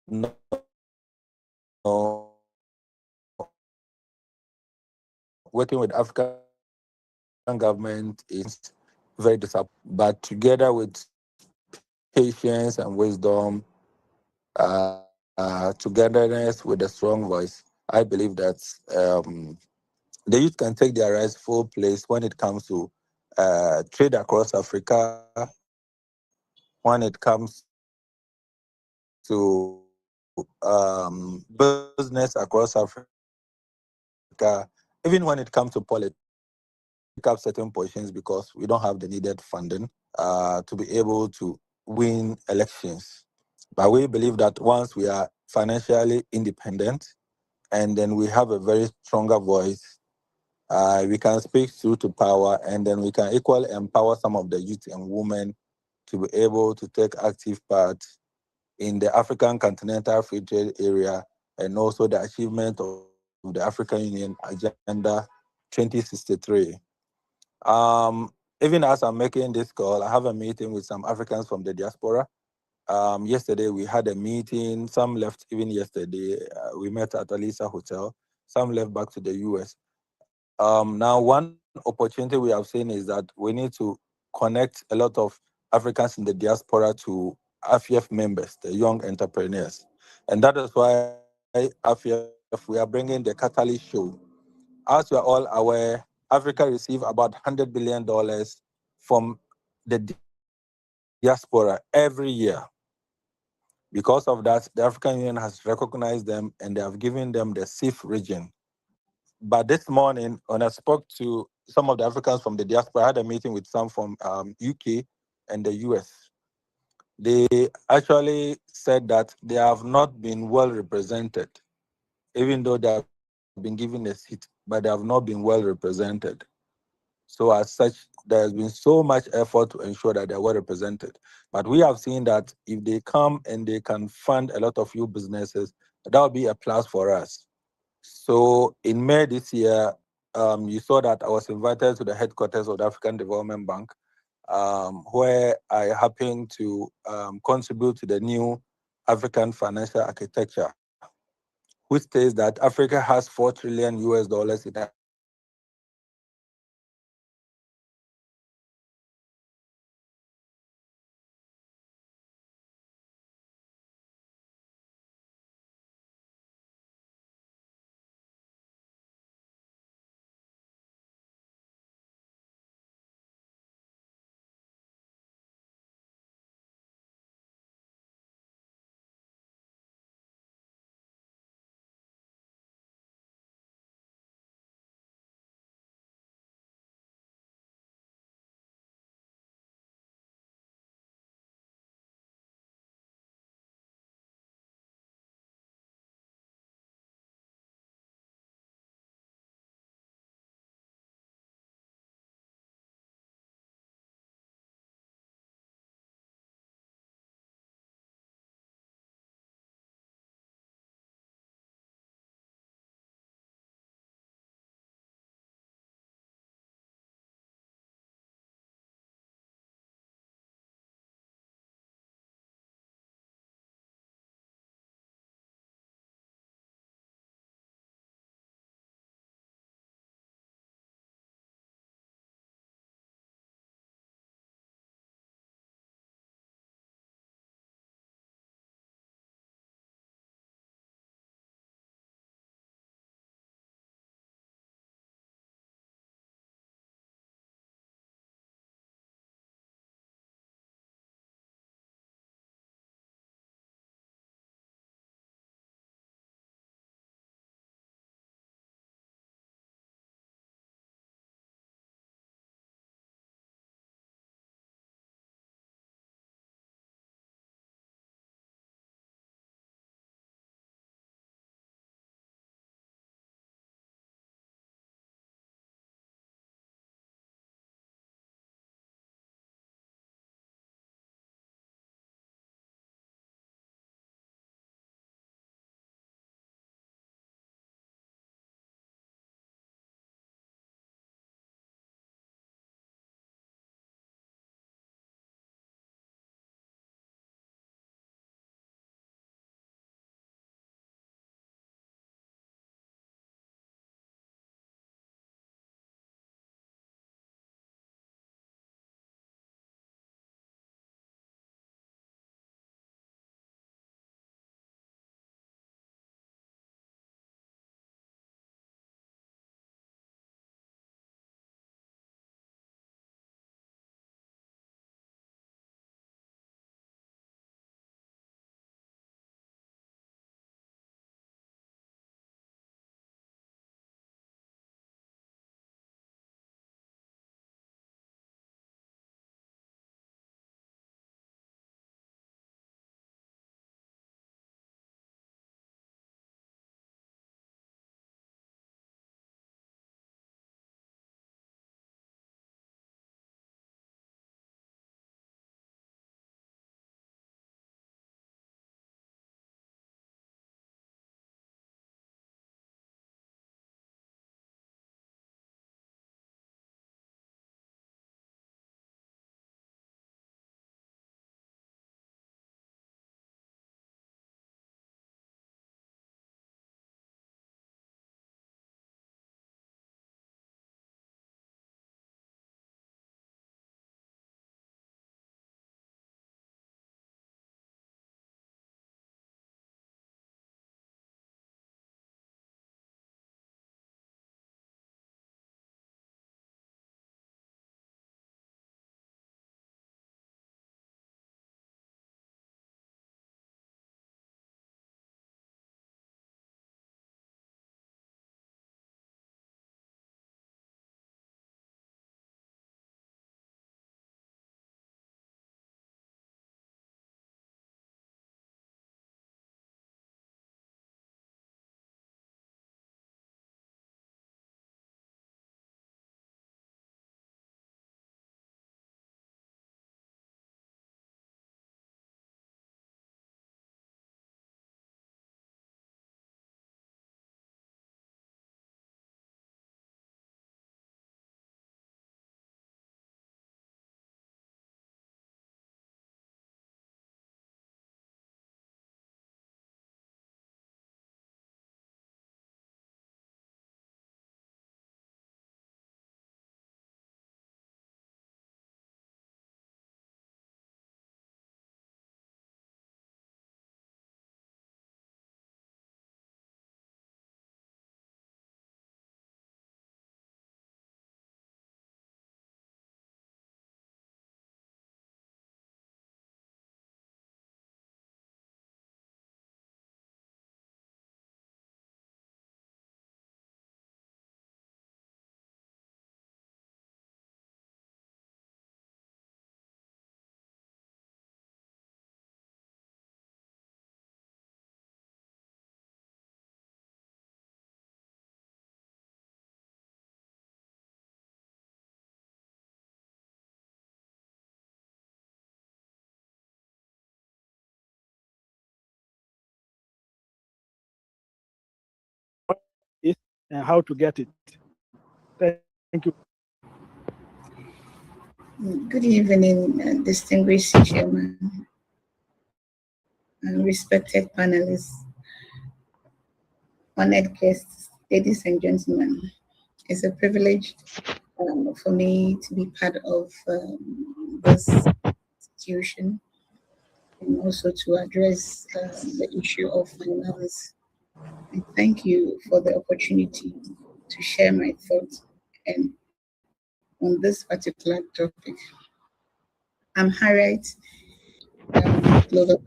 no, working with African government is very disappointing. But together with patience and wisdom, togetherness with a strong voice, I believe that the youth can take their rightful place when it comes to trade across Africa, when it comes to business across Africa, even when it comes to politics. Take up certain positions because we don't have the needed funding to be able to win elections. But we believe that once we are financially independent and then we have a very stronger voice, we can speak through to power, and then we can equally empower some of the youth and women to be able to take active part in the African Continental Free Trade Area and also the achievement of the African Union Agenda 2063. Even as I'm making this call, I have a meeting with some Africans from the diaspora. Yesterday we had a meeting. Some left even yesterday. We met at Alisa Hotel. Some left back to the US. Now, one opportunity we have seen is that we need to connect a lot of Africans in the diaspora to AfYEF members, the young entrepreneurs. And that is why AfYEF, we are bringing the Catalyst Show. As we are all aware, Africa receives about $100 billion from the diaspora every year. Because of that, the African Union has recognized them and they have given them the SIF region. But this morning, when I spoke to some of the Africans from the diaspora, I had a meeting with some from UK and the US. They actually said that they have not been well represented, even though they have been given a seat, but they have not been well represented. So as such, there has been so much effort to ensure that they're well represented. But we have seen that if they come and they can fund a lot of new businesses, that will be a plus for us. So in May this year, you saw that I was invited to the headquarters of the African Development Bank, where I happened to contribute to the new African financial architecture, which states that Africa has 4 trillion US dollars in assets, and then we need to invest how to get it. Thank you. Good evening, distinguished chairman and respected panelists, honored guests, ladies and gentlemen. It's a privilege for me to be part of this institution and also to address the issue of finance. I thank you for the opportunity to share my thoughts and on this particular topic. I'm Harriet, Global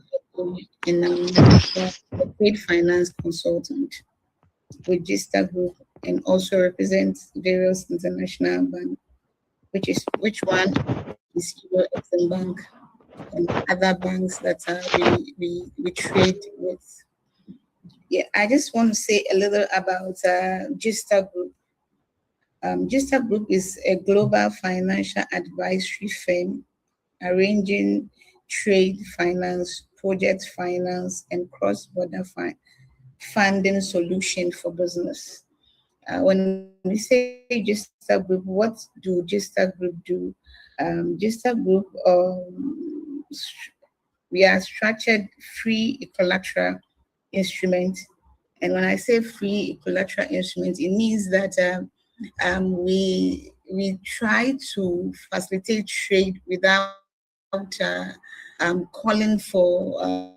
and I'm a trade finance consultant with Gista Group and also represent various international banks, which one is Euro Exim Bank and other banks that we trade with. Yeah, I just want to say a little about Gista Group. Gista Group is a global financial advisory firm arranging trade finance, project finance, and cross-border funding solution for business. When we say Gista Group, what do Gista Group do? Gista Group, we are structured free collateral instrument. And when I say free collateral instrument, it means that we try to facilitate trade without calling for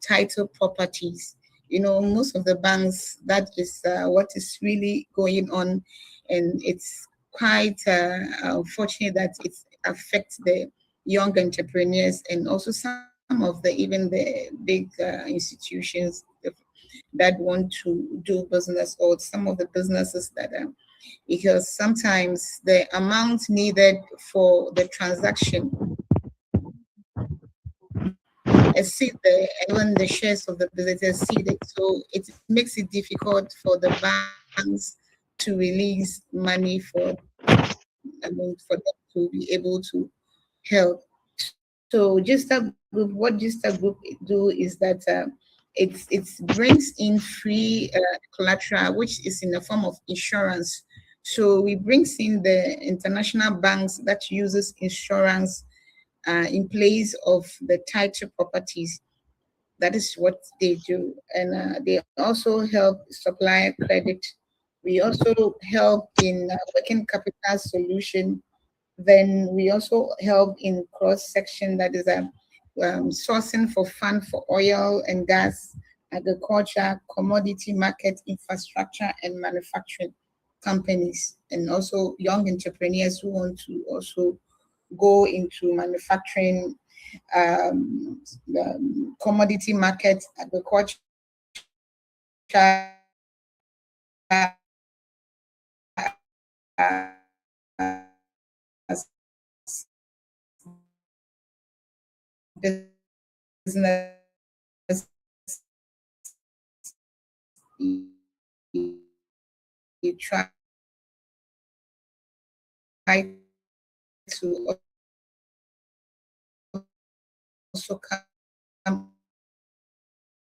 title properties. Most of the banks, that is what is really going on, and it's quite unfortunate that it affects the young entrepreneurs and also some of the big institutions that want to do business, or some of the businesses that because sometimes the amount needed for the transaction exceed and when the shares of the business exceed it, so it makes it difficult for the banks to release money for them to be able to help. So Gista Group, what Gista Group do is that it brings in free collateral, which is in the form of insurance. So we brings in the international banks that uses insurance in place of the title properties. That is what they do, and they also help supply credit. We also help in working capital solution. Then we also help in cross section, that is sourcing for fund for oil and gas, agriculture, commodity market, infrastructure, and manufacturing companies, and also young entrepreneurs who want to also go into manufacturing, commodity market, agriculture, business, you try to also come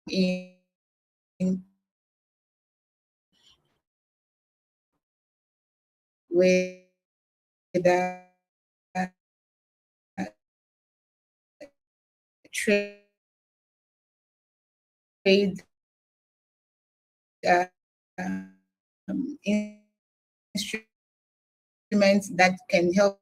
in with trade instruments that can help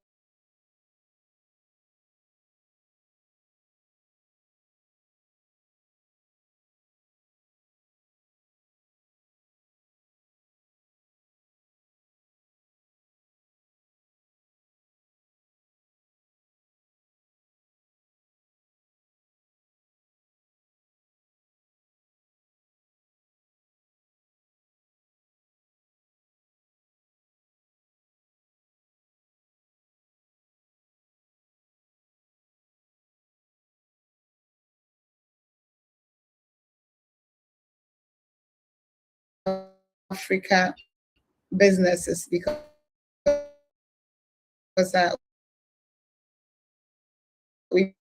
Africa businesses, because we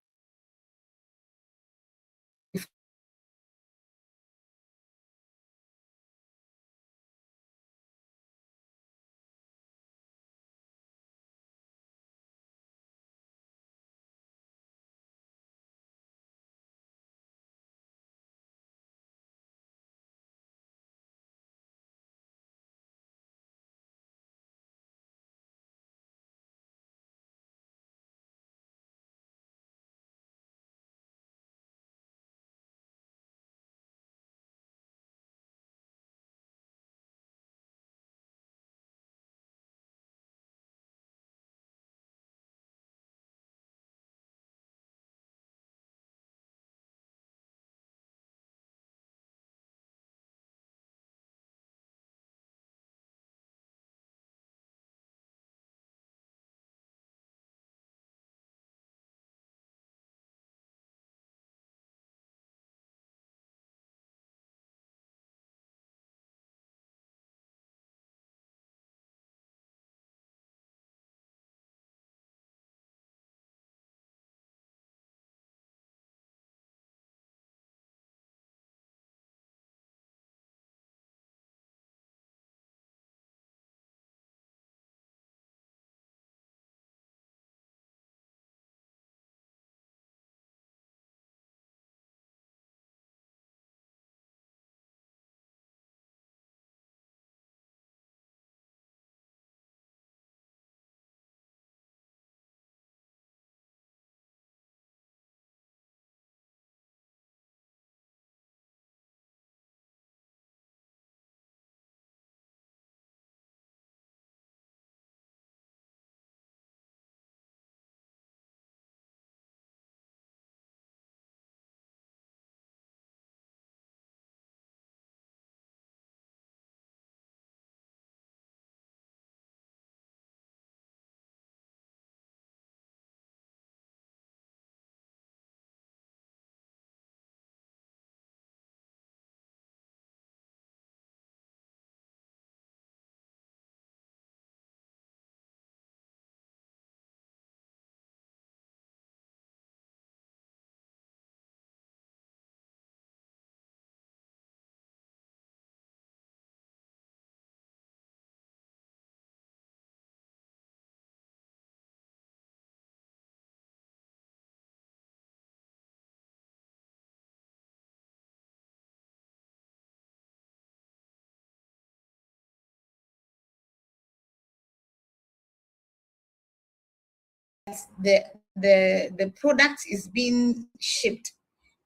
the product is being shipped.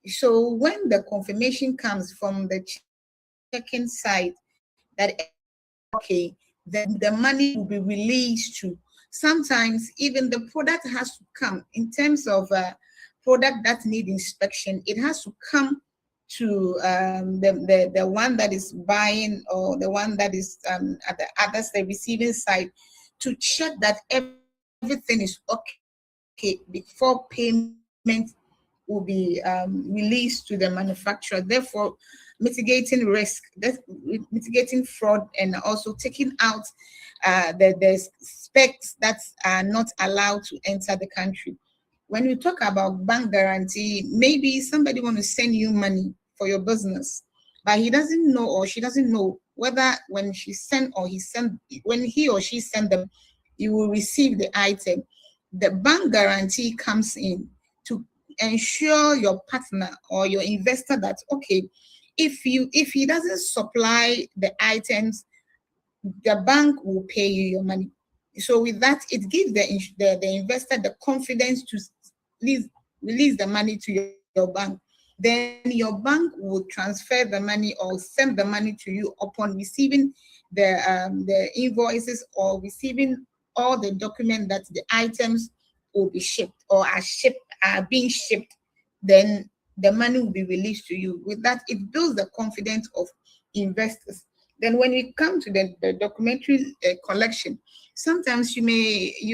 So when the confirmation comes from the checking side that okay, then the money will be released to. Sometimes even the product has to come in terms of product that need inspection. It has to come to the one that is buying or the one that is at the others, the receiving side, to check that everything is okay before payment will be released to the manufacturer. Therefore, mitigating risk, mitigating fraud, and also taking out the specs that are not allowed to enter the country. When we talk about bank guarantee, maybe somebody want to send you money for your business, but he doesn't know or she doesn't know whether when she send or he send, when he or she send them, you will receive the item. The bank guarantee comes in to ensure your partner or your investor that okay, if he doesn't supply the items, the bank will pay you your money. So with that, it gives the investor the confidence to release the money to your bank. Then your bank will transfer the money or send the money to you upon receiving the invoices or receiving all the documents that the items will be shipped or are being shipped. Then the money will be released to you. With that, it builds the confidence of investors. Then when we come to the documentary collection, sometimes you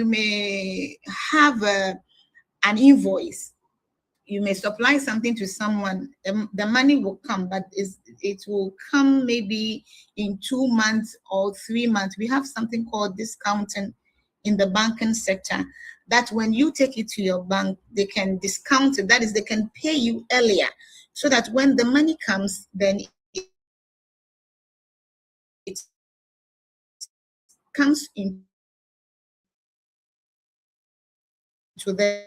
may have an invoice. You may supply something to someone, the money will come, but it will come maybe in 2 months or 3 months. We have something called discounting in the banking sector, that when you take it to your bank, they can discount it. That is, they can pay you earlier, so that when the money comes, then it comes into them.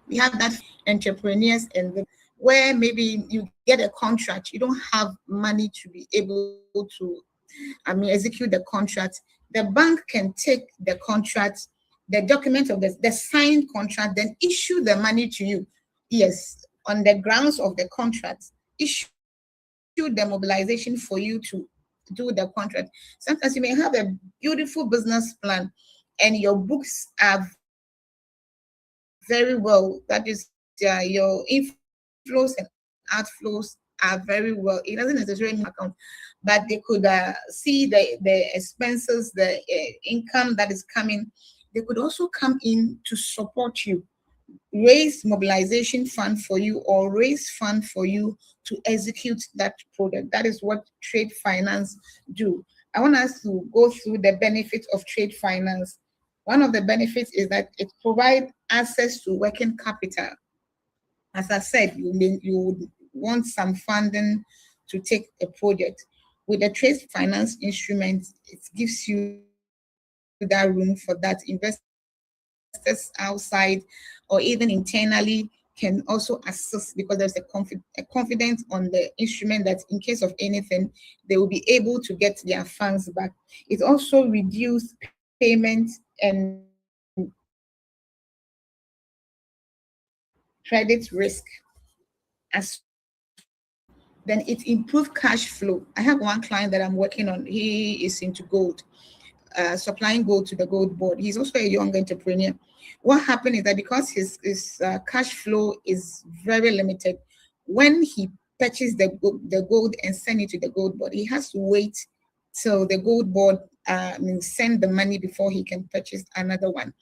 We have that entrepreneurs and where maybe you get a contract, you don't have money to be able to execute the contract. The bank can take the contract, the document of the signed contract, then issue the money to you. Yes, on the grounds of the contract, issue the mobilization for you to do the contract. Sometimes you may have a beautiful business plan and your books are very well. That is, your inflows and outflows are very well. It doesn't necessarily mean account, but they could see the expenses, the income that is coming. They could also come in to support you, raise mobilization fund for you or raise fund for you to execute that product. That is what trade finance do. I want us to go through the benefits of trade finance. One of the benefits is that it provides access to working capital. As I said, you would want some funding to take a project. With the trade finance instrument, it gives you that room for that. Investors outside or even internally can also assist, because there's a confidence on the instrument that in case of anything, they will be able to get their funds back. It also reduces payment and credit risk. As then it improves cash flow. I have one client that I'm working on. He is into gold, supplying gold to the gold board. He's also a young entrepreneur. What happened is that because his cash flow is very limited, when he purchases the gold and send it to the gold board, he has to wait till the gold board send the money before he can purchase another one.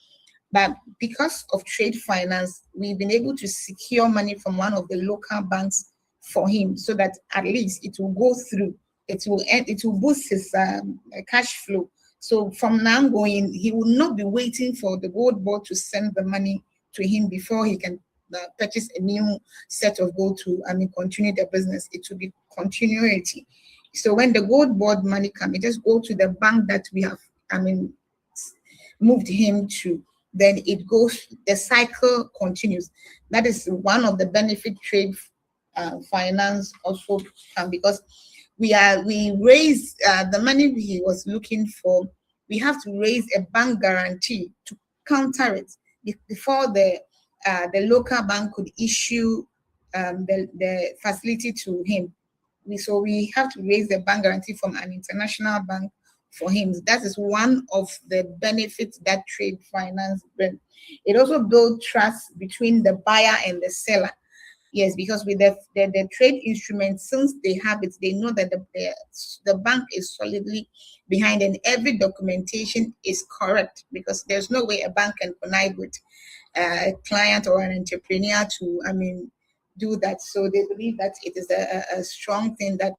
But because of trade finance, we've been able to secure money from one of the local banks for him, so that at least it will go through. It will boost his cash flow. So from now going, he will not be waiting for the gold board to send the money to him before he can purchase a new set of gold to continue the business. It will be continuity. So when the gold board money comes, it just go to the bank that we have moved him to. Then it goes, the cycle continues. That is one of the benefit trade finance also can, because we raise the money he was looking for. We have to raise a bank guarantee to counter it. before the local bank could issue the facility to him. So we have to raise the bank guarantee from an international bank for him. That is one of the benefits that trade finance brings. It also builds trust between the buyer and the seller. Yes, because with the trade instruments, since they have it, they know that the bank is solidly behind, and every documentation is correct, because there's no way a bank can connive with a client or an entrepreneur to, do that. So they believe that it is a strong thing that.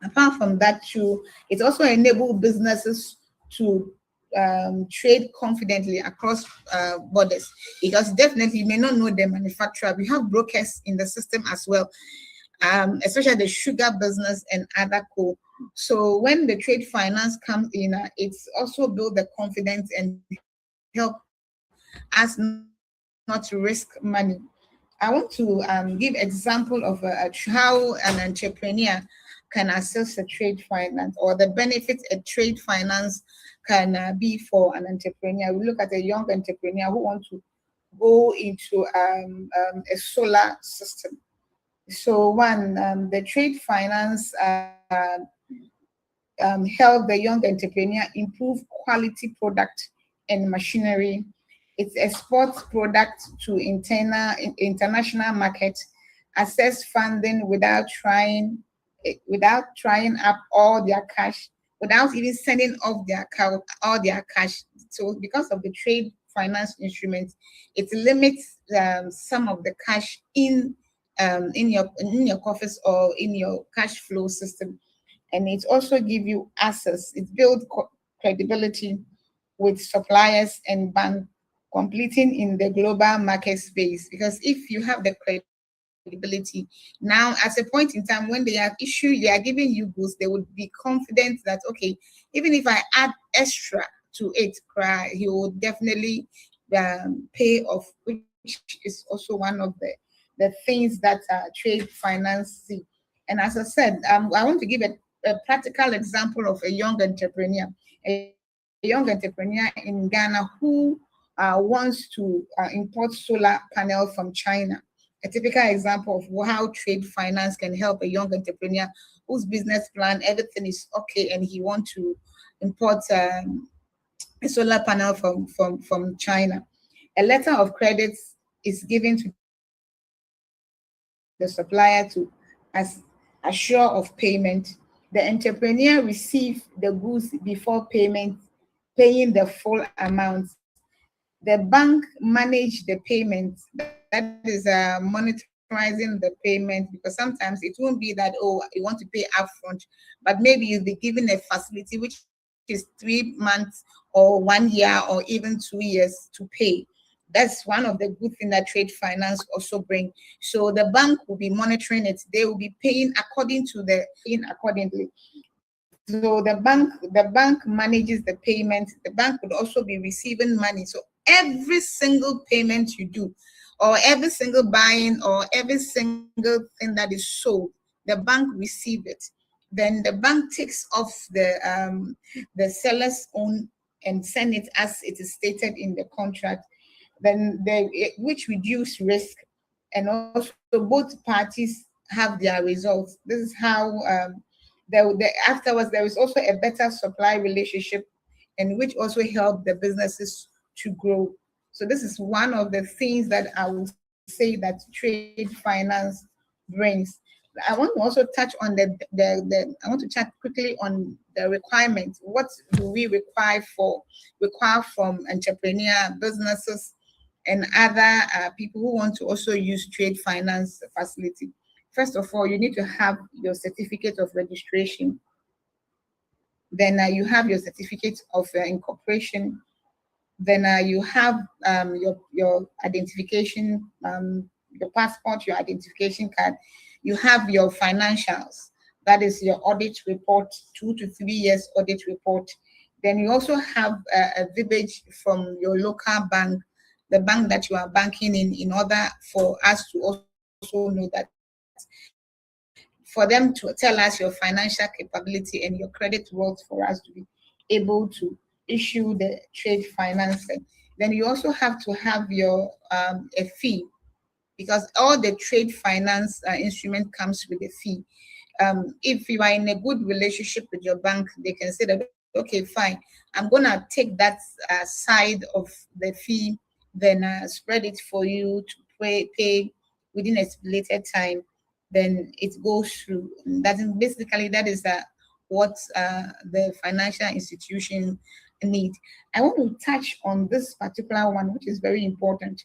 Apart from that, too, it also enables businesses to trade confidently across borders, because definitely you may not know the manufacturer. We have brokers in the system as well, especially the sugar business and other co. So when the trade finance comes in, it's also build the confidence and help us not to risk money. I want to give example of how an entrepreneur can access a trade finance, or the benefits a trade finance can be for an entrepreneur. We look at a young entrepreneur who wants to go into a solar system. So one, the trade finance help the young entrepreneur improve quality product and machinery. It exports products to international markets, access funding without trying up all their cash, without even sending off all their cash. So because of the trade finance instruments, it limits some of the cash in your coffers or in your cash flow system. And it also gives you access. It builds credibility with suppliers and banks, completing in the global market space. Because if you have the credibility, now at a point in time when they are giving you goods, they would be confident that, okay, even if I add extra to it, he will definitely pay off, which is also one of the things that trade finance see. And as I said, I want to give a practical example of a young entrepreneur in Ghana who wants to import solar panel from China. A typical example of how trade finance can help a young entrepreneur whose business plan, everything is okay, and he wants to import a solar panel from China. A letter of credit is given to the supplier as assure of payment. The entrepreneur receives the goods before paying the full amount. The bank manage the payment, that is monitoring the payment, because sometimes it won't be that, oh, you want to pay upfront, but maybe you'll be given a facility which is 3 months or 1 year or even 2 years to pay. That's one of the good things that trade finance also bring. So the bank will be monitoring it. They will be paying accordingly. So the bank manages the payment. The bank would also be receiving money. So every single payment you do, or every single buying, or every single thing that is sold, the bank receives it. Then the bank takes off the seller's own and send it as it is stated in the contract. Then which reduce risk, and also both parties have their results. This is how afterwards there is also a better supply relationship, and which also help the businesses to grow. So this is one of the things that I would say that trade finance brings. I want to also touch on I want to chat quickly on the requirements. What do we require from entrepreneur businesses and other people who want to also use trade finance facility? First of all, you need to have your certificate of registration. Then you have your certificate of incorporation. Then you have your identification, your passport, your identification card. You have your financials. That is your audit report, 2 to 3 years audit report. Then you also have a verbiage from your local bank, the bank that you are banking in order for us to also know that, for them to tell us your financial capability and your credit worth for us to be able to issue the trade finance. Then you also have to have your a fee, because all the trade finance instrument comes with a fee. If you are in a good relationship with your bank, they can say that, okay, fine, I'm gonna take that side of the fee, then spread it for you to pay within a stipulated time. Then it goes through. That is basically what the financial institution need. I want to touch on this particular one, which is very important.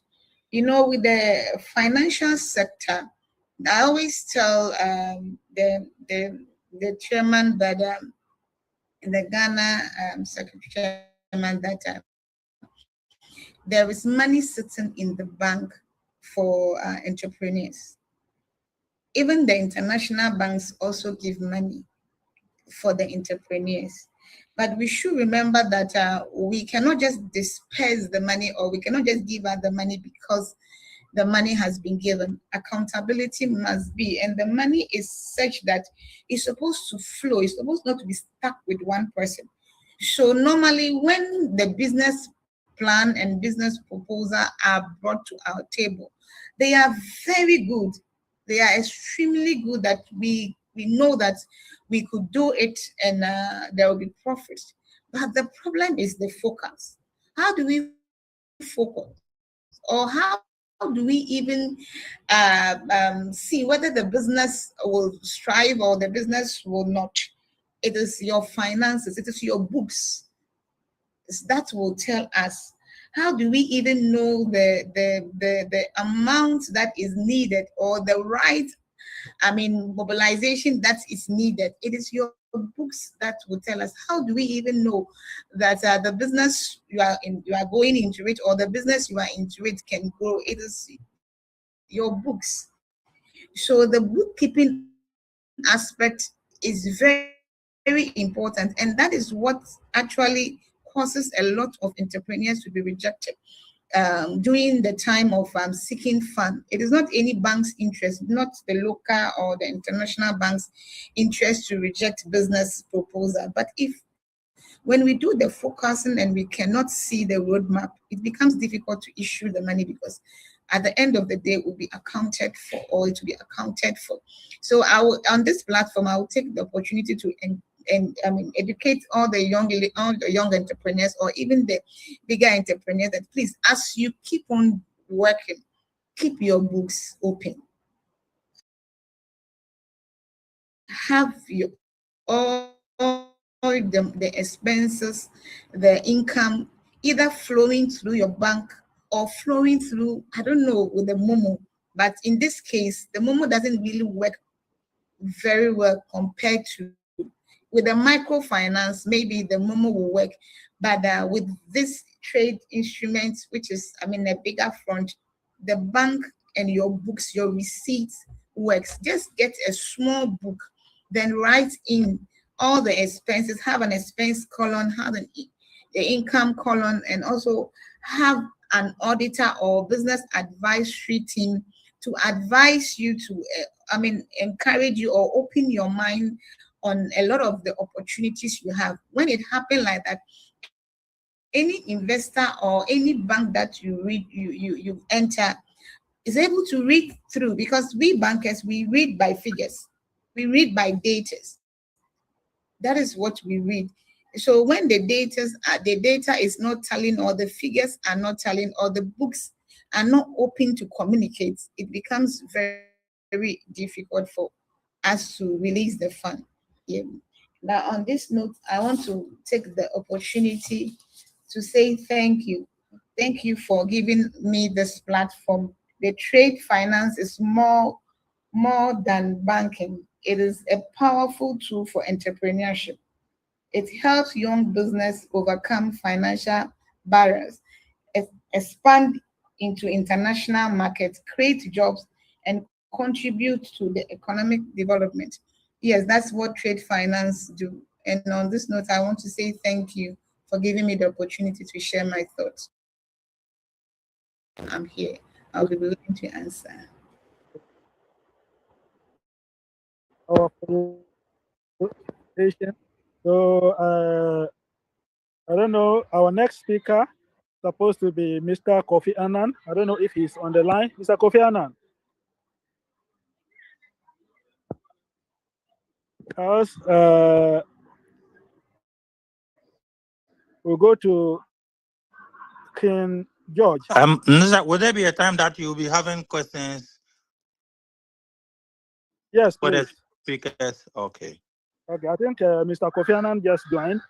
You know, with the financial sector, I always tell the chairman that the Ghana secretary chairman that there is money sitting in the bank for entrepreneurs. Even the international banks also give money for the entrepreneurs. But we should remember that we cannot just disperse the money, or we cannot just give out the money because the money has been given. Accountability must be, and the money is such that it's supposed to flow. It's supposed not to be stuck with one person. So normally when the business plan and business proposal are brought to our table, they are very good. They are extremely good, that we know that we could do it, and there will be profits. But the problem is the focus. How do we focus? Or how do we even see whether the business will strive or the business will not? It is your finances, it is your books that will tell us. How do we even know the amount that is needed, or the right, mobilization that is needed? It is your books that will tell us. How do we even know that the business you are going into it, or the business you are into it, can grow? It is your books. So the bookkeeping aspect is very important, and that is what actually causes a lot of entrepreneurs to be rejected during the time of seeking fund. It is not any bank's interest, not the local or the international bank's interest to reject business proposal. But when we do the focusing and we cannot see the roadmap, it becomes difficult to issue the money, because at the end of the day, it will be accounted for, or it will be accounted for. So on this platform, I will take the opportunity to educate all the young entrepreneurs, or even the bigger entrepreneurs, that please, as you keep on working, keep your books open. Have your all the expenses, the income, either flowing through your bank or flowing through, I don't know, with the Momo. But in this case, the Momo doesn't really work very well compared to with the microfinance. Maybe the Momo will work, but with this trade instrument, which is a bigger front, the bank and your books, your receipts works. Just get a small book, then write in all the expenses, have an expense column, have the income column, and also have an auditor or business advisory team to advise you, to encourage you or open your mind on a lot of the opportunities you have. When it happens like that, any investor or any bank that you enter is able to read through, because we bankers, we read by figures, we read by data. That is what we read. So when the data is not telling, or the figures are not telling, or the books are not open to communicate, it becomes very difficult for us to release the fund. Yeah. Now, on this note, I want to take the opportunity to say thank you. Thank you for giving me this platform. The trade finance is more than banking. It is a powerful tool for entrepreneurship. It helps young business overcome financial barriers, expand into international markets, create jobs, and contribute to the economic development. Yes, that's what trade finance do. And on this note, I want to say thank you for giving me the opportunity to share my thoughts. I'm here. I'll be willing to answer. Our presentation. So I don't know. Our next speaker supposed to be Mr. Kofi Annan. I don't know if he's on the line. Mr. Kofi Annan. We'll go to King George. Would there be a time that you'll be having questions? Yes, for please. the speakers? Okay. Okay, I think Mr. Kofi Annan just joined,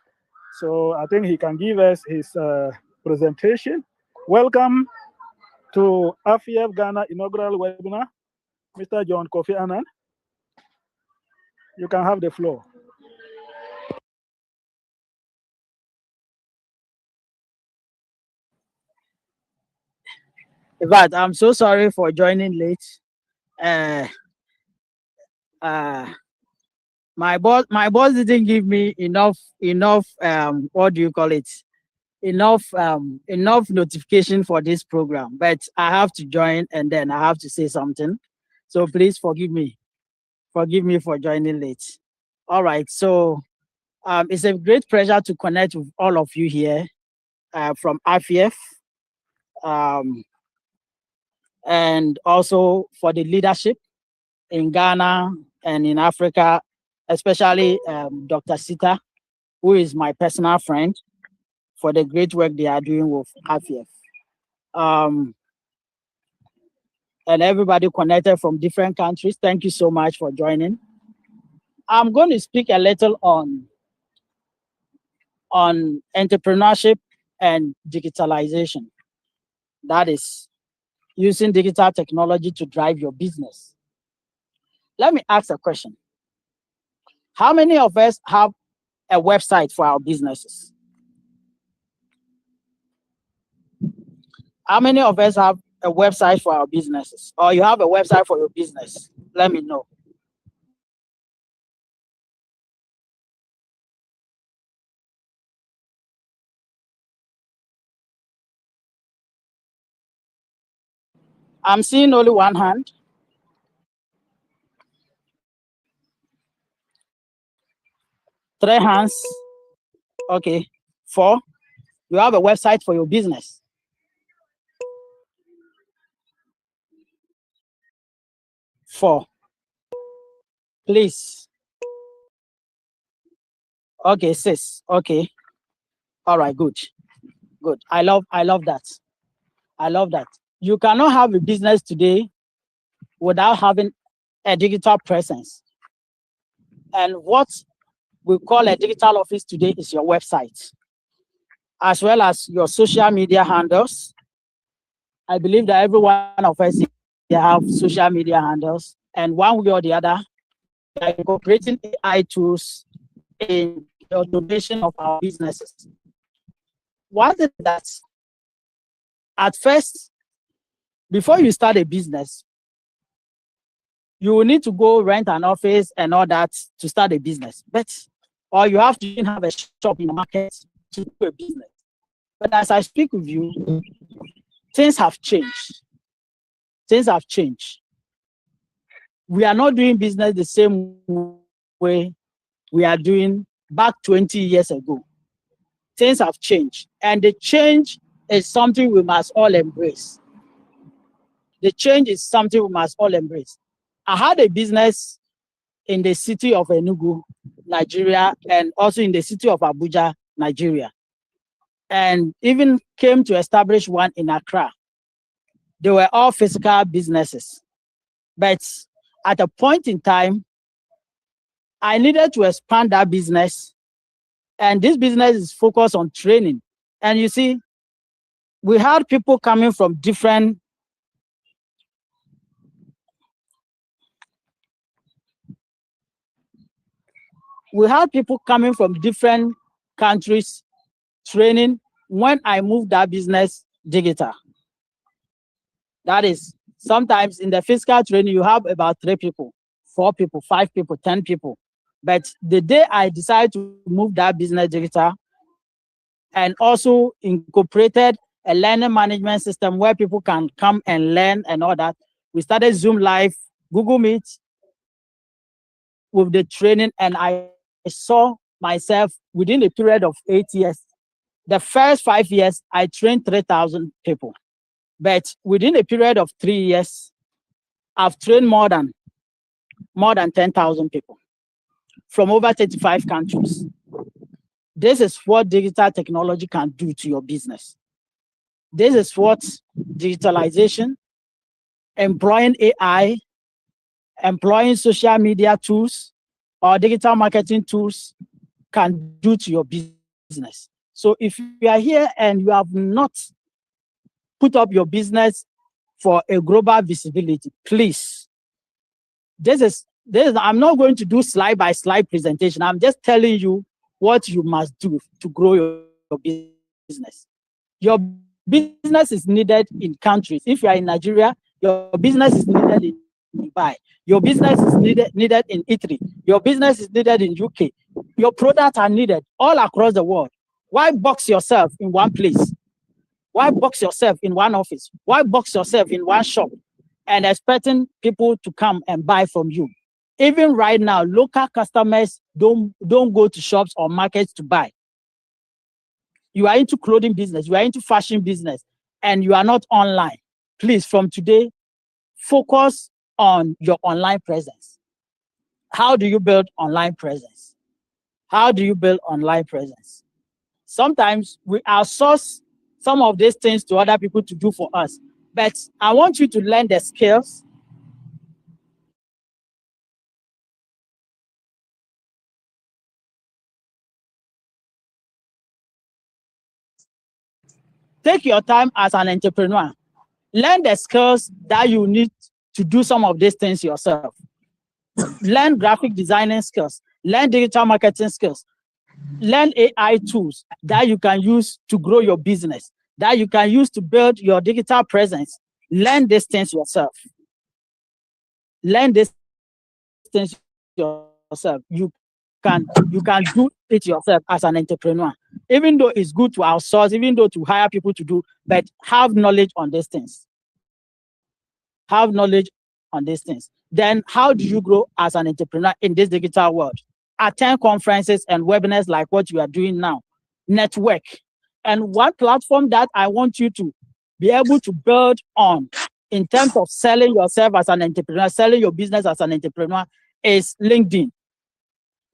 so I think he can give us his presentation. Welcome to AfYEF Ghana Inaugural Webinar, Mr. John Kofi Annan. You can have the floor. But I'm so sorry for joining late. My boss didn't give me enough what do you call it? Enough notification for this program, but I have to join and then I have to say something. So please forgive me for joining late. All right, so it's a great pleasure to connect with all of you here from AfYEF, and also for the leadership in Ghana and in Africa, especially Dr. Siita, who is my personal friend, for the great work they are doing with AfYEF. And everybody connected from different countries, thank you so much for joining. I'm going to speak a little on entrepreneurship and digitalization. That is using digital technology to drive your business. Let me ask a question. How many of us have a website for our businesses? How many of us have a website for our businesses? Or you have a website for your business? Let me know. I'm seeing only one hand. Three hands. Okay. 4. You have a website for your business. 4. Please. Okay, 6. Okay. All right, good. Good. I love that. I love that. You cannot have a business today without having a digital presence. And what we call a digital office today is your website, as well as your social media handles. I believe that every one of us here have social media handles, and one way or the other, we are incorporating AI tools in the automation of our businesses. One thing that at first, before you start a business, you will need to go rent an office and all that to start a business. Or you have to even have a shop in the market to do a business. But as I speak with you, things have changed. Things have changed. We are not doing business the same way we are doing back 20 years ago. Things have changed. And the change is something we must all embrace. The change is something we must all embrace. I had a business in the city of Enugu, Nigeria, and also in the city of Abuja, Nigeria, and even came to establish one in Accra. They were all physical businesses. But at a point in time, I needed to expand that business, and this business is focused on training. And you see, we had people coming from different countries training when I moved that business digital. That is, sometimes in the physical training, you have about 3 people, 4 people, 5 people, 10 people. But the day I decided to move that business digital and also incorporated a learning management system where people can come and learn and all that, we started Zoom Live, Google Meet with the training, and I saw myself within a period of 8 years The first 5 years, I trained 3,000 people. But within a period of 3 years, I've trained more than 10,000 people from over 35 countries. This is what digital technology can do to your business. This is what digitalization, employing AI, employing social media tools or digital marketing tools can do to your business. So if you are here and you have not put up your business for a global visibility, please, this is I'm not going to do slide by slide presentation. I'm just telling you what you must do to grow your business. Your business is needed in countries. If you are in Nigeria, your business is needed in Dubai. Your business is needed in Italy. Your business is needed in UK. Your products are needed all across the world. Why box yourself in one place? Why box yourself in one office? Why box yourself in one shop and expecting people to come and buy from you? Even right now, local customers don't go to shops or markets to buy. You are into clothing business, you are into fashion business, and you are not online. Please, from today, focus on your online presence. How do you build online presence? How do you build online presence? Sometimes we outsource some of these things to other people to do for us, but I want you to learn the skills. Take your time as an entrepreneur. Learn the skills that you need to do some of these things yourself. Learn graphic designing skills, learn digital marketing skills, learn AI tools that you can use to grow your business, that you can use to build your digital presence. Learn these things yourself. Learn these things yourself. You can do it yourself as an entrepreneur. Even though it's good to outsource, even though to hire people to do, but have knowledge on these things. Have knowledge on these things. Then how do you grow as an entrepreneur in this digital world? Attend conferences and webinars like what you are doing now. Network. And one platform that I want you to be able to build on in terms of selling yourself as an entrepreneur, selling your business as an entrepreneur is LinkedIn.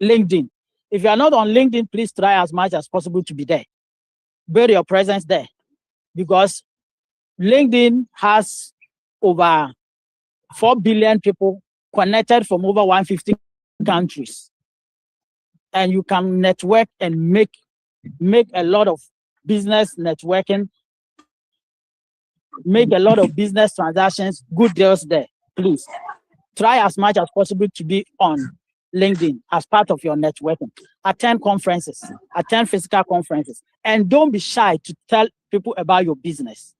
LinkedIn. If you are not on LinkedIn, please try as much as possible to be there. Build your presence there, because LinkedIn has over 4 billion people connected from over 150 countries. And you can network and make a lot of business networking, make a lot of business transactions, good deals there. Please try as much as possible to be on LinkedIn as part of your networking. Attend conferences, attend physical conferences, and don't be shy to tell people about your business.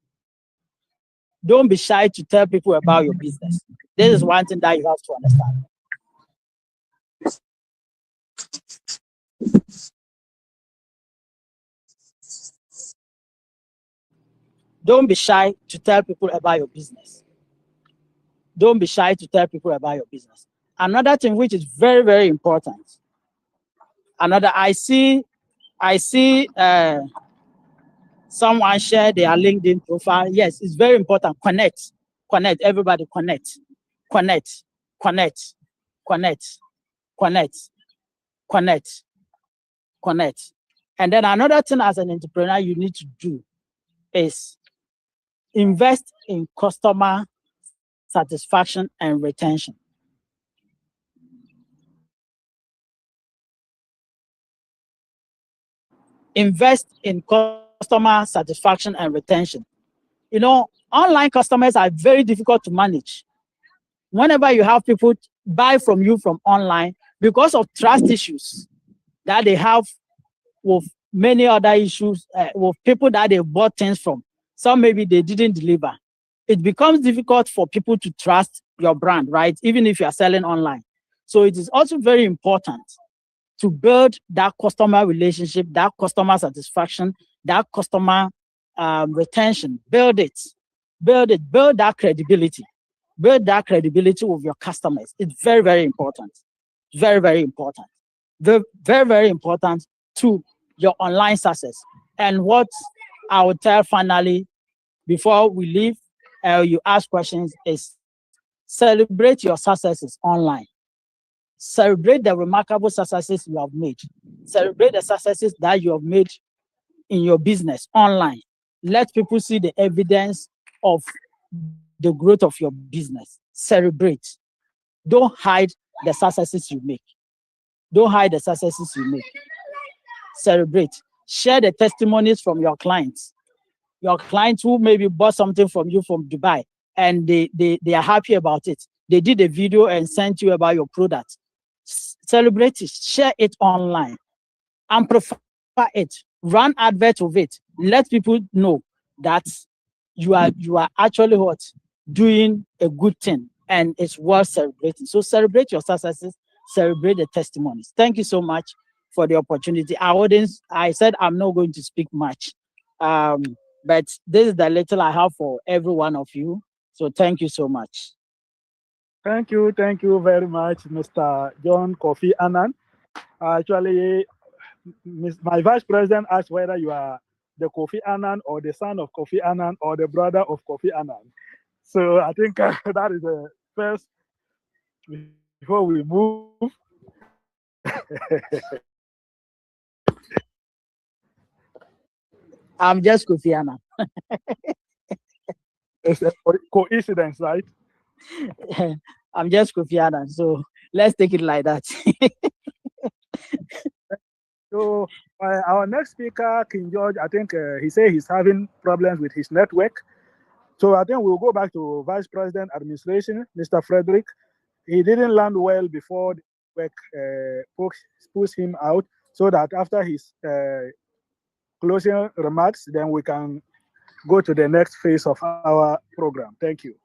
Don't be shy to tell people about your business. This is one thing that you have to understand. Don't be shy to tell people about your business. Don't be shy to tell people about your business. Another thing which is very, very important. I see someone share their LinkedIn profile. Yes, it's very important. Connect, everybody connect. And then another thing as an entrepreneur you need to do is invest in customer satisfaction and retention. Invest in customer satisfaction and retention. You know, online customers are very difficult to manage. Whenever you have people buy from you from online, because of trust issues that they have with many other issues, with people that they bought things from, some maybe they didn't deliver. It becomes difficult for people to trust your brand, right? Even if you are selling online. So it is also very important to build that customer relationship, that customer satisfaction, that customer retention. Build it, build that credibility. Build that credibility with your customers. It's very, very important. Very, very important. Very, very important to your online success. And what I will tell finally before we leave, you ask questions, is celebrate your successes online. Celebrate the remarkable successes you have made. Celebrate the successes that you have made in your business online. Let people see the evidence of the growth of your business. Celebrate. Don't hide the successes you make. Don't hide the successes you make. Celebrate. Share the testimonies from your clients. Your clients who maybe bought something from you from Dubai and they are happy about it. They did a video and sent you about your product. Celebrate it. Share it online. Amplify it. Run adverts of it. Let people know that you are actually what? Doing a good thing and it's worth celebrating. So celebrate your successes, celebrate the testimonies. Thank you so much for the opportunity. Our audience, I said I'm not going to speak much. But this is the little I have for every one of you. So thank you so much. Thank you very much, Mr. John Kofi Annan. Actually, my vice president asked whether you are the Kofi Annan or the son of Kofi Annan or the brother of Kofi Annan. So I think that is the first before we move. I'm just Kofi Annan. It's a coincidence, right? I'm just Kofi Annan. So let's take it like that. So our next speaker, King George, I think he said he's having problems with his network. So I think we'll go back to Vice President Administration, Mr. Fredrick. He didn't land well before the work pushed him out, so that after his closing remarks, then we can go to the next phase of our program. Thank you.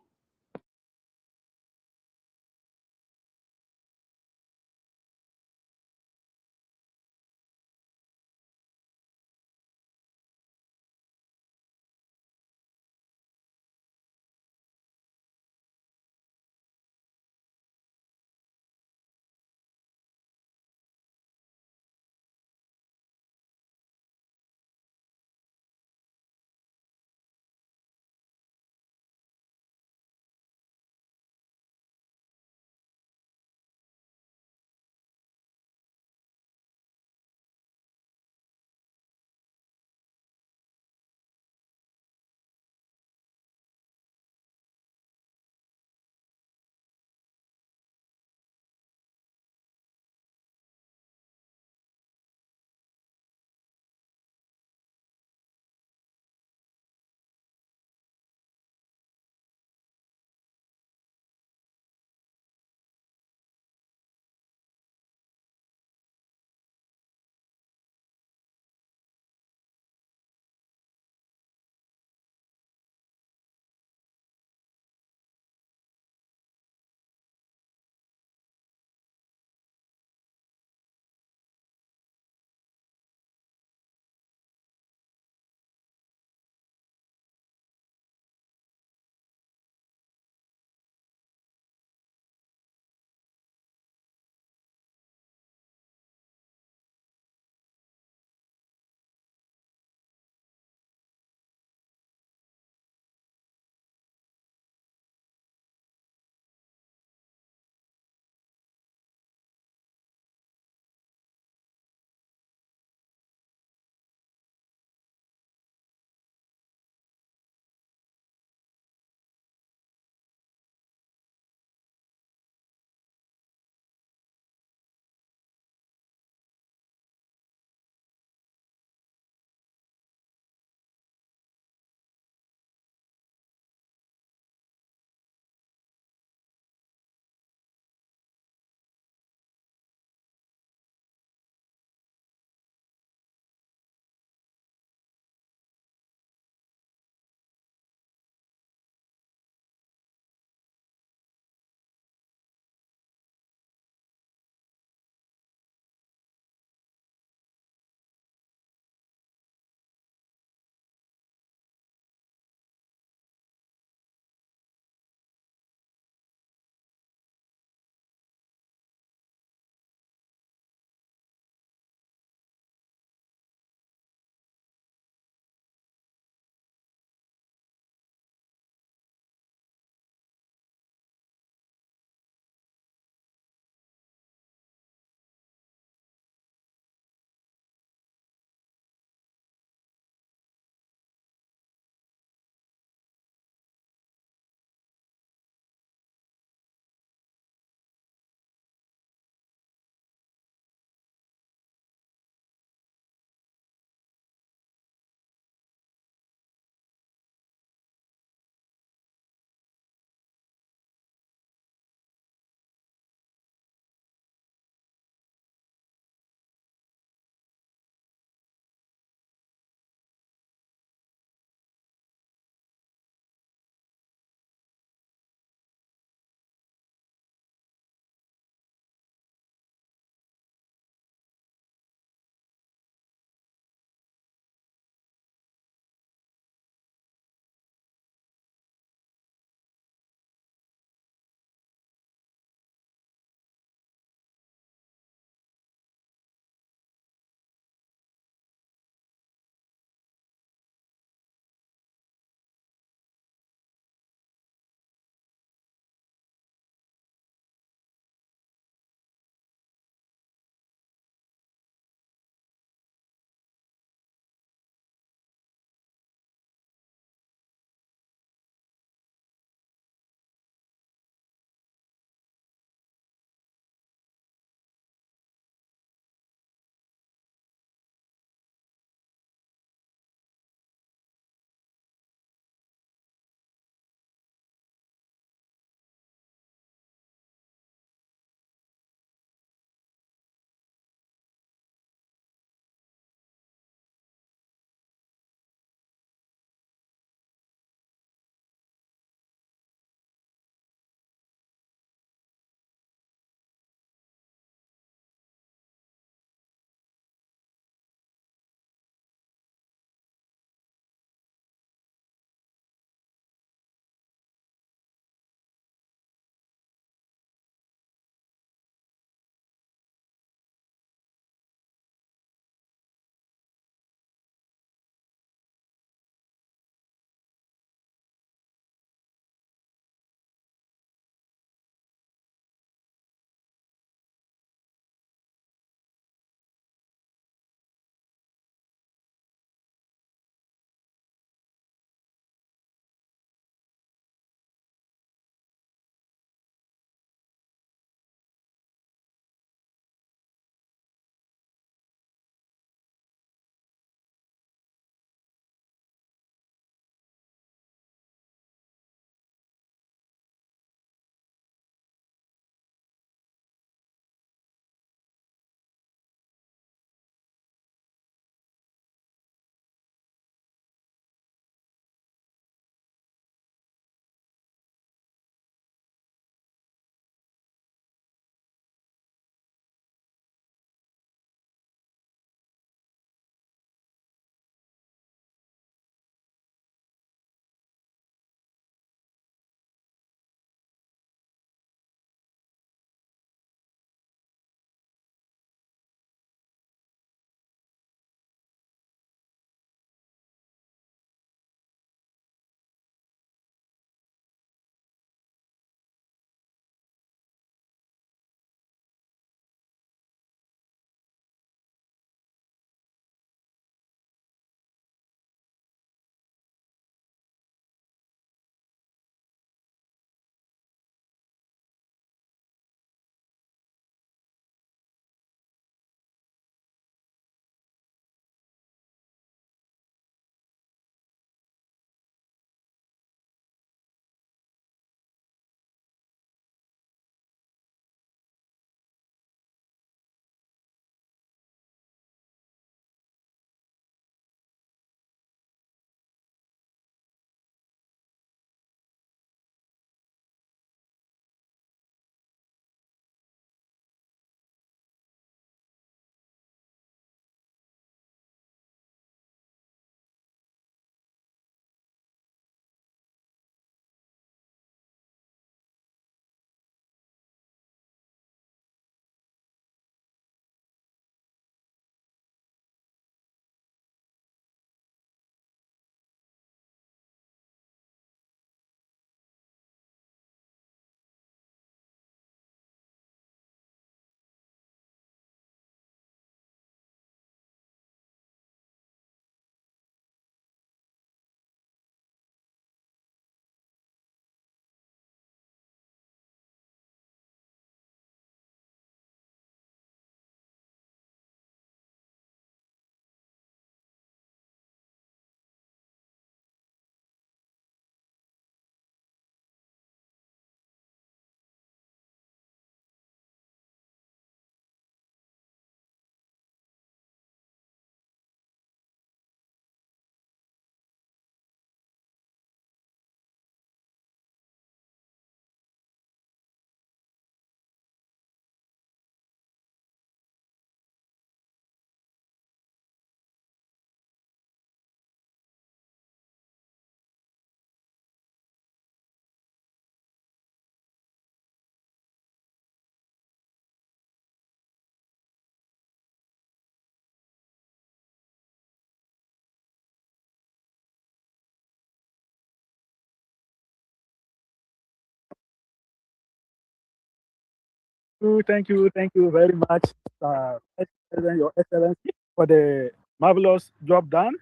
Thank you very much, Your Excellency, for the marvelous job done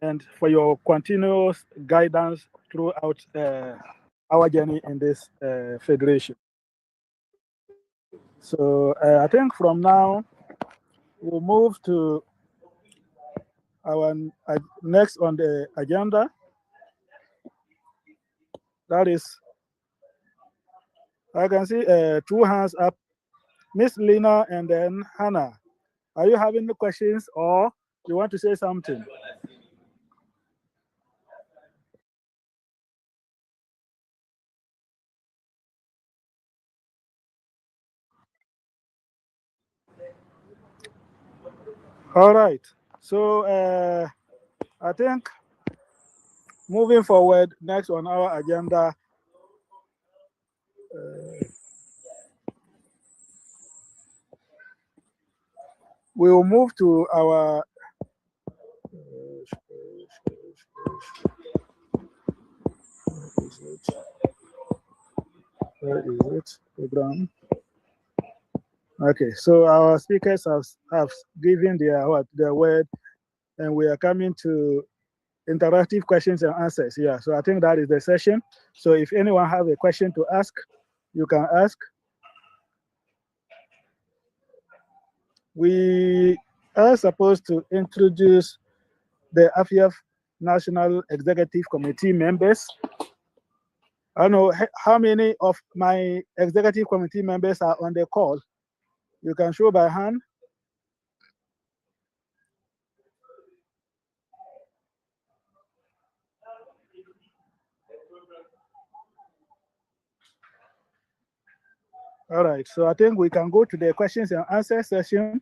and for your continuous guidance throughout our journey in this federation. So I think from now, we'll move to our next on the agenda. That is, I can see 2 hands up, Miss Lina and then Hannah. Are you having questions or you want to say something? All right. So I think moving forward, next on our agenda, we will move to our where is it? Program. Okay, so our speakers have given their word, and we are coming to interactive questions and answers. Yeah, so I think that is the session. So if anyone have a question to ask, you can ask. We are supposed to introduce the AfYEF National Executive Committee members. I don't know how many of my executive committee members are on the call. You can show by hand. All right, so I think we can go to the questions and answer session.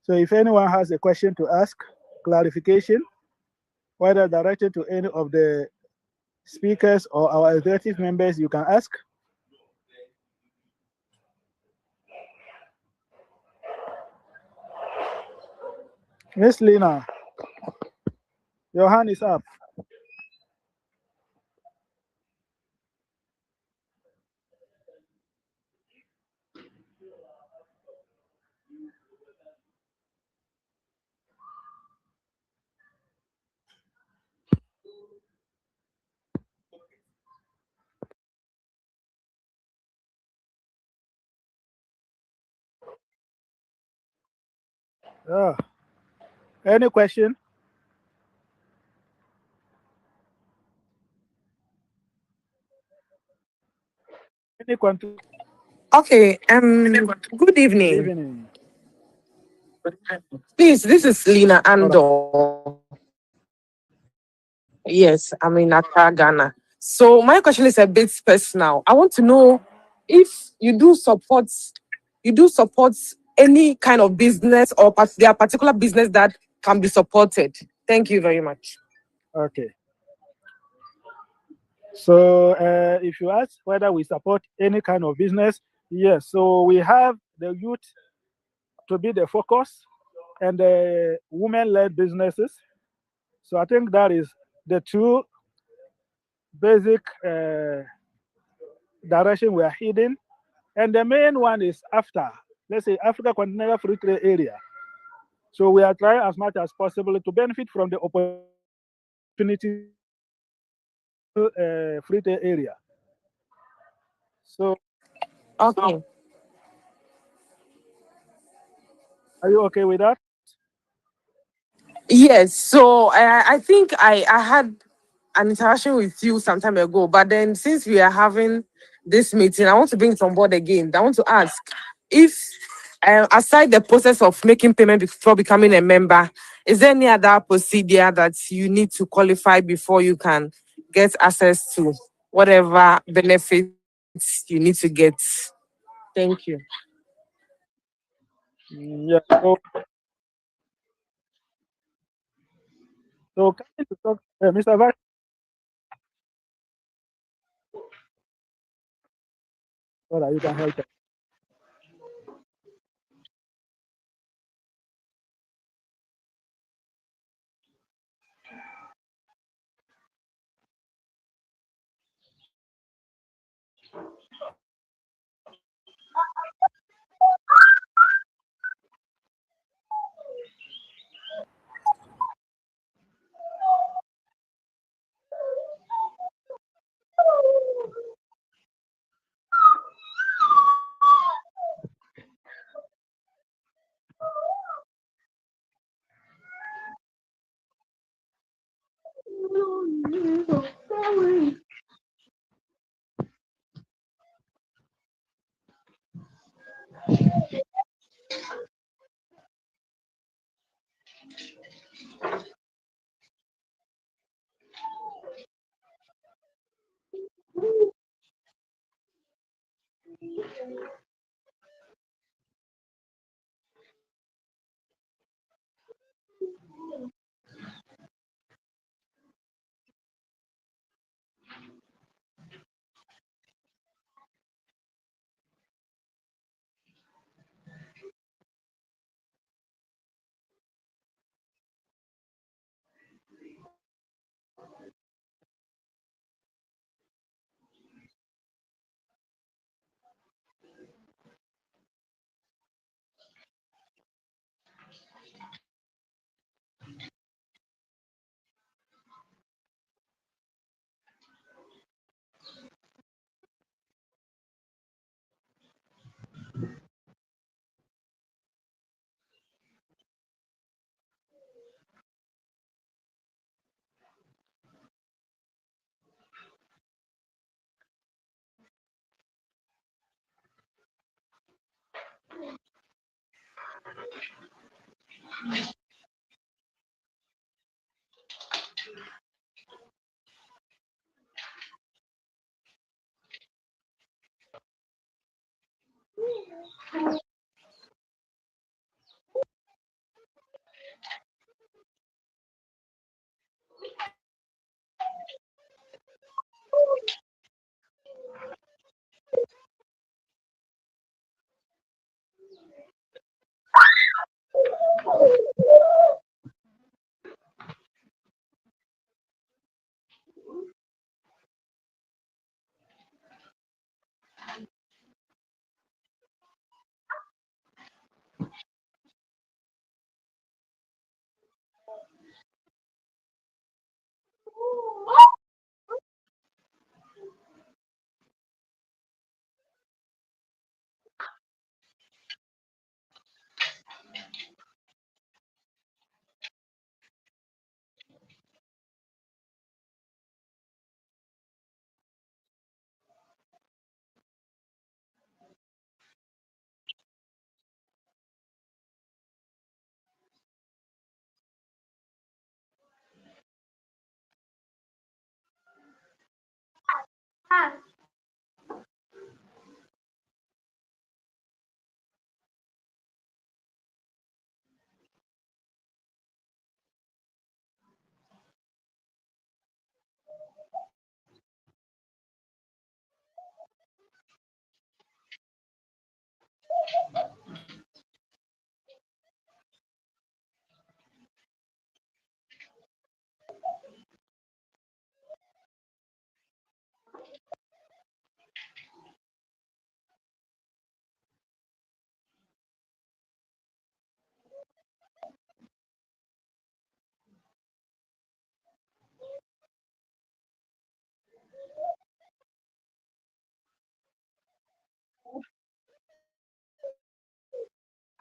So if anyone has a question to ask, clarification, whether directed to any of the speakers or our executive members, you can ask. Miss Lina, your hand is up. Yeah. Any question? Any question? Okay, good evening. Good evening. Please, this is Lina Andor. Yes, I'm in Accra, Ghana. So my question is a bit personal. I want to know if you do support any kind of business or there are particular business that can be supported. Thank you very much. Okay. So if you ask whether we support any kind of business, yes. So we have the youth to be the focus and the women-led businesses. So I think that is the two basic direction we are heading. And the main one is let's say Africa Continental Free Trade Area. So we are trying as much as possible to benefit from the opportunity free trade area. So Okay. are you okay with that? Yes. So I think I had an interaction with you some time ago, but then since we are having this meeting, I want to bring it on board again. I want to ask if, aside the process of making payment before becoming a member, is there any other procedure that you need to qualify before you can get access to whatever benefits you need to get? Thank you. Yeah. So coming to talk, Mr. Vice, you can help us.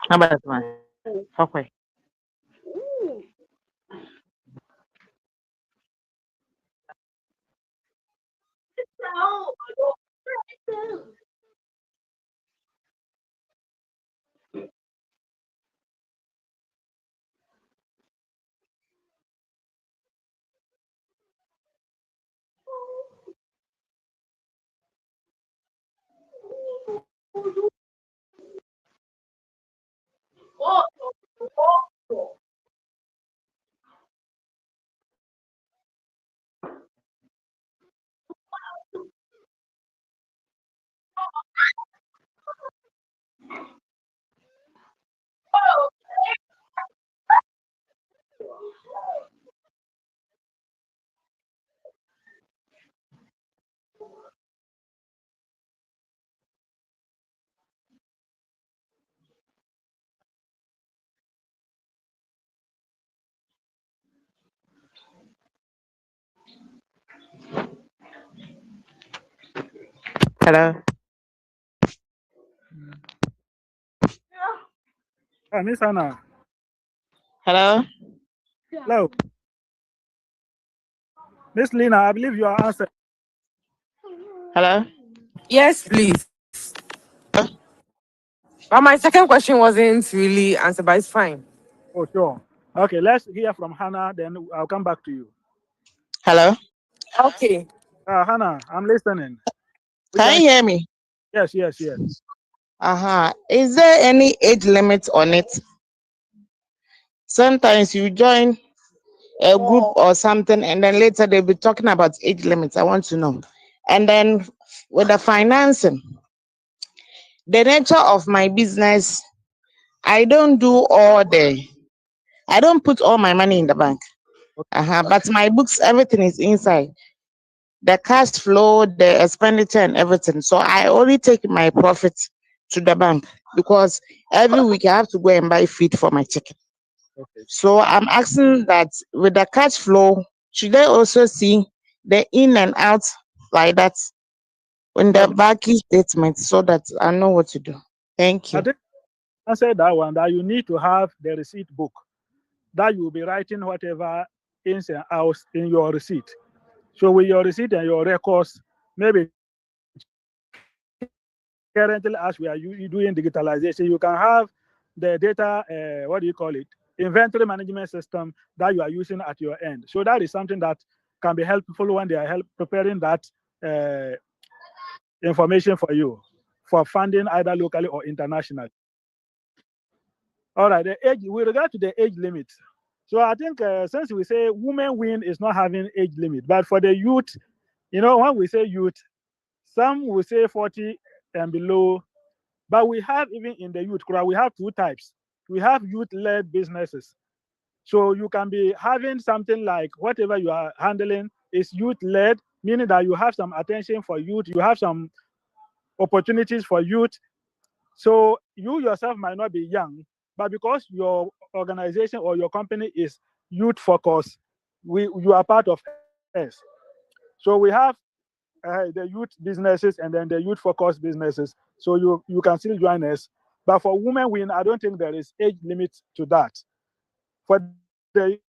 How about my okay. Hello. Miss Anna. Hello. Hello. Miss Lina, I believe you are answering. Hello. Yes, please. But my second question wasn't really answered, but it's fine. Oh, sure. Okay, let's hear from Hannah, then I'll come back to you. Hello? Okay. Hannah, I'm listening. Can you hear me? Yes, yes, yes. Is there any age limit on it? Sometimes you join a group or something, and then later they'll be talking about age limits. I want to know. And then with the financing, the nature of my business, I don't put all my money in the bank. But my books, everything is inside. The cash flow, the expenditure, and everything. So I only take my profit to the bank because every week I have to go and buy feed for my chicken. Okay. So I'm asking that with the cash flow, should I also see the in and out like that in the banking statement so that I know what to do? Thank you. I think I said that one, that you need to have the receipt book, that you will be writing whatever ins and outs in your receipt. So with your receipt and your records, maybe currently as we are doing digitalization, you can have the data, inventory management system that you are using at your end. So that is something that can be helpful when they are preparing that information for you for funding either locally or internationally. All right, the age, with regard to the age limit. So I think since we say women win is not having age limit, but for the youth, when we say youth, some will say 40 and below, but we have even in the youth crowd, we have two types. We have youth-led businesses. So you can be having something like whatever you are handling is youth-led, meaning that you have some attention for youth, you have some opportunities for youth. So you yourself might not be young, but because your organization or your company is youth focused, you are part of us. So we have the youth businesses and then the youth focused businesses. So you can still join us. But for women win, I don't think there is age limit to that. For the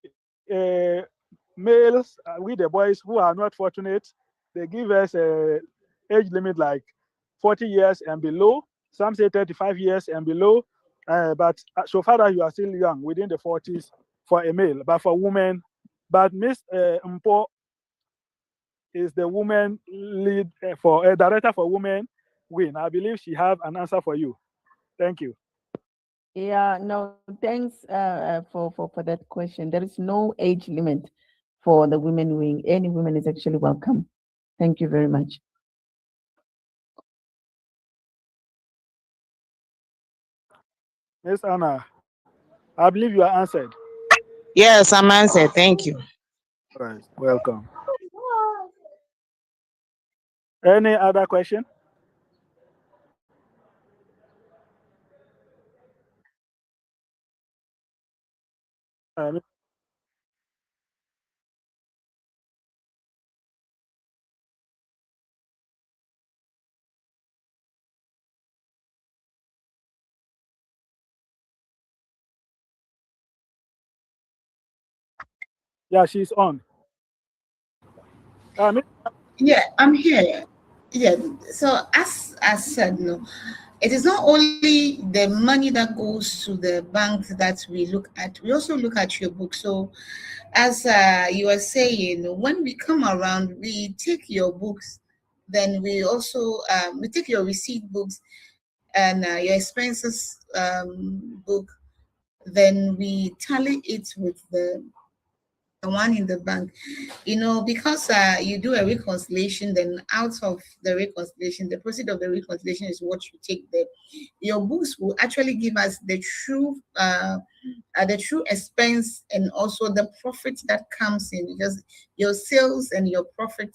males, with the boys who are not fortunate, they give us a age limit like 40 years and below. Some say 35 years and below. But so far as you are still young, within the 40s for a male, but for women. But Miss Mpho is the woman lead for director for women win. I believe she have an answer for you. Thank you. Yeah, no, thanks for that question. There is no age limit for the women wing. Any woman is actually welcome. Thank you very much. Miss Anna, I believe you are answered. Yes, I'm answered. Thank you. All right, welcome. Any other question? Yeah, she's on. Yeah, I'm here. Yeah. So as I said, no, it is not only the money that goes to the bank that we look at. We also look at your book. So as you were saying, when we come around, we take your books. Then we also we take your receipt books and your expenses book. Then we tally it with the one in the bank, because you do a reconciliation, then out of the reconciliation, the proceed of the reconciliation is what you take there. Your books will actually give us the true expense and also the profit that comes in, because your sales and your profit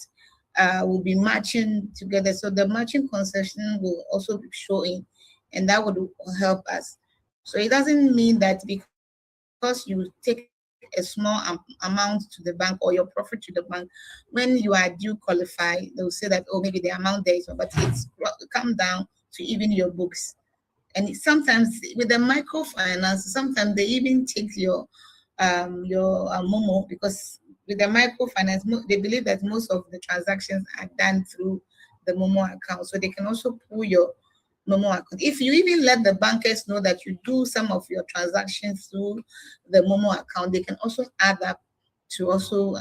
will be matching together. So the matching concession will also be showing, and that would help us. So it doesn't mean that because you take a small amount to the bank or your profit to the bank, when you are due qualify, they'll say that, oh, maybe the amount there is, but it's come down to even your books. And sometimes with the microfinance, sometimes they even take your Momo, because with the microfinance, they believe that most of the transactions are done through the Momo account. So they can also pull your Momo account. If you even let the bankers know that you do some of your transactions through the Momo account, they can also add up to also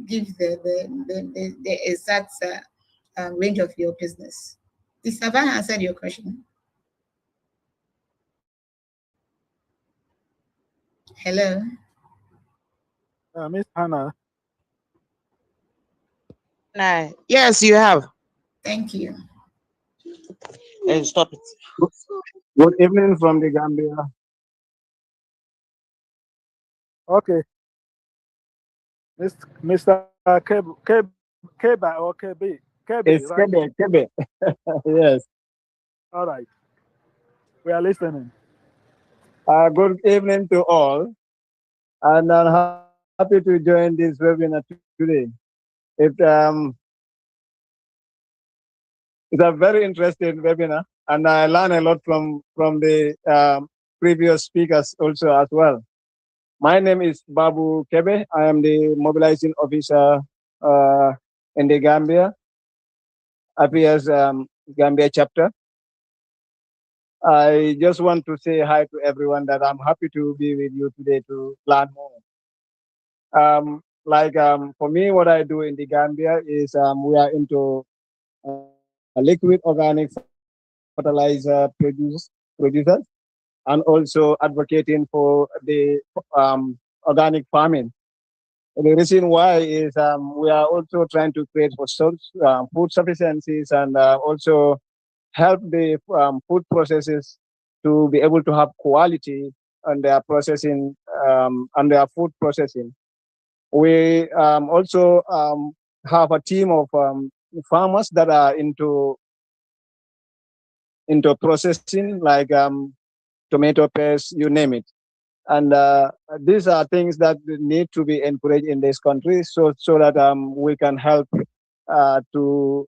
give the exact range of your business. Have I answered your question? Hello? Miss Hannah. Yes, you have. Thank you. Stop it. Good evening from the Gambia. Okay. Mr. Keba or KB? KB, It's right? Kebe. Yes. All right. We are listening. Good evening to all. And I'm happy to join this webinar today. It's a very interesting webinar, and I learn a lot from the previous speakers also as well. My name is Babu Kebe. I am the mobilizing officer in the Gambia, AfYEF Gambia chapter. I just want to say hi to everyone that I'm happy to be with you today to learn more. For me, what I do in the Gambia is we are into liquid organic fertilizer producers and also advocating for the organic farming. The reason why is we are also trying to create for food sufficiencies and also help the food processes to be able to have quality on their processing and their food processing. We also have a team of farmers that are into processing, like tomato paste, you name it. And these are things that need to be encouraged in this country, so that we can help to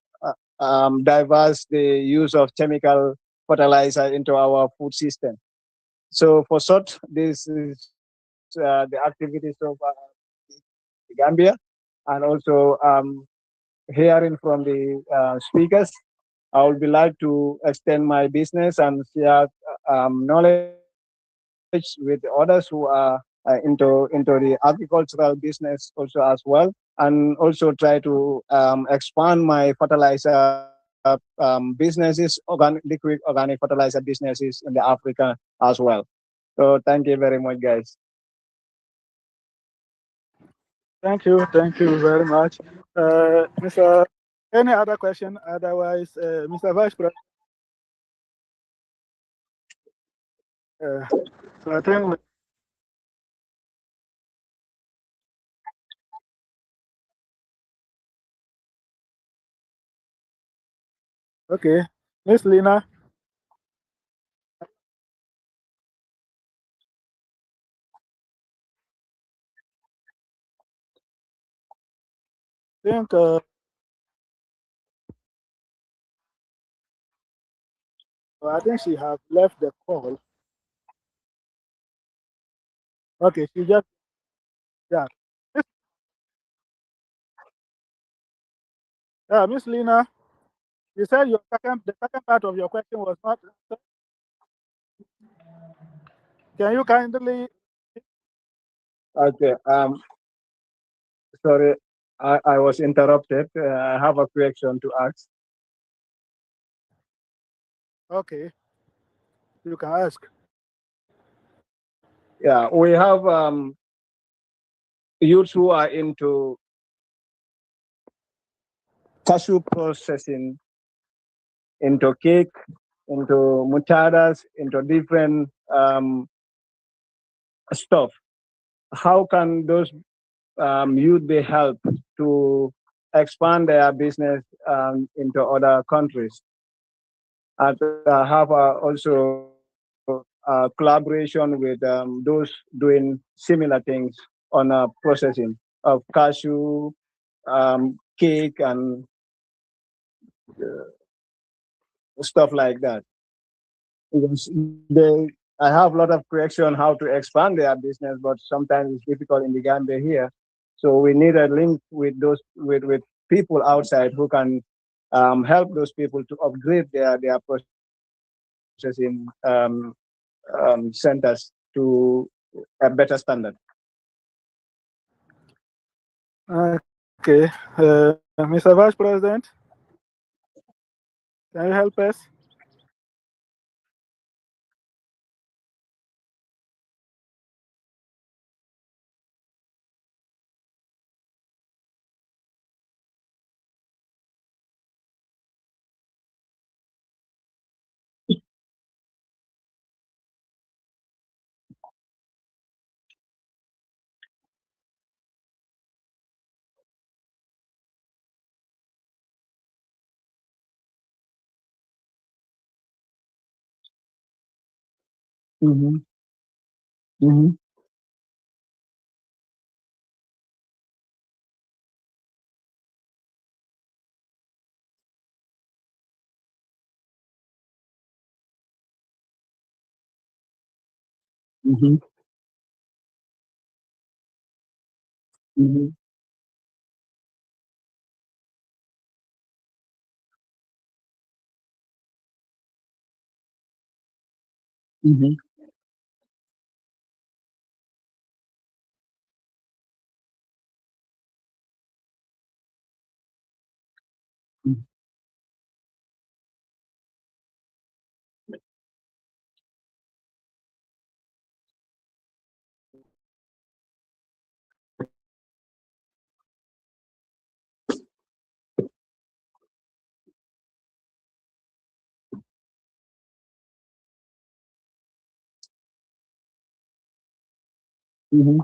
diverse the use of chemical fertilizer into our food system. So for short, this is the activities of Gambia, and also hearing from the speakers. I would be like to extend my business and share knowledge with others who are into the agricultural business also as well, and also try to expand my fertilizer businesses, liquid organic fertilizer businesses in the Africa as well. So thank you very much, guys. Thank you very much. Mr. Any other question? Otherwise, Mr. Vice President. So I think okay, Miss Lina. I think she has left the call. Okay, she just yeah. Miss Lina, you said the second part of your question was not. Can you kindly? Okay. Sorry, I was interrupted. I have a question to ask. Okay, you can ask. Yeah, we have youths who are into cashew processing, into cake, into mutadas, into different stuff. How can those youth be helped to expand their business into other countries? And have also collaboration with those doing similar things on processing of cashew, cake, and stuff like that. Because I have a lot of question how to expand their business, but sometimes it's difficult in the Gambia here. So we need a link with those with people outside who can help those people to upgrade their processing centers to a better standard. Okay, Mr. Vice President, can you help us? Mm-hmm. Mm-hmm. Mm-hmm. Mm-hmm. Mm-hmm. Mm-hmm.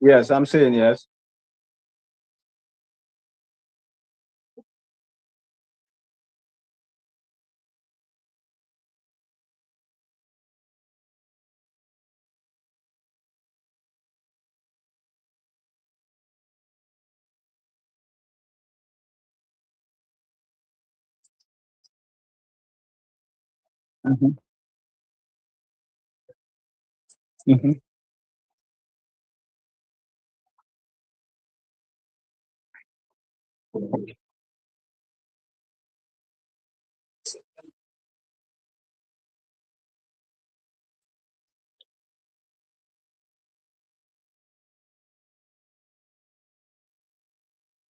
Yes, I'm saying yes. Mm-hmm. Mm-hmm.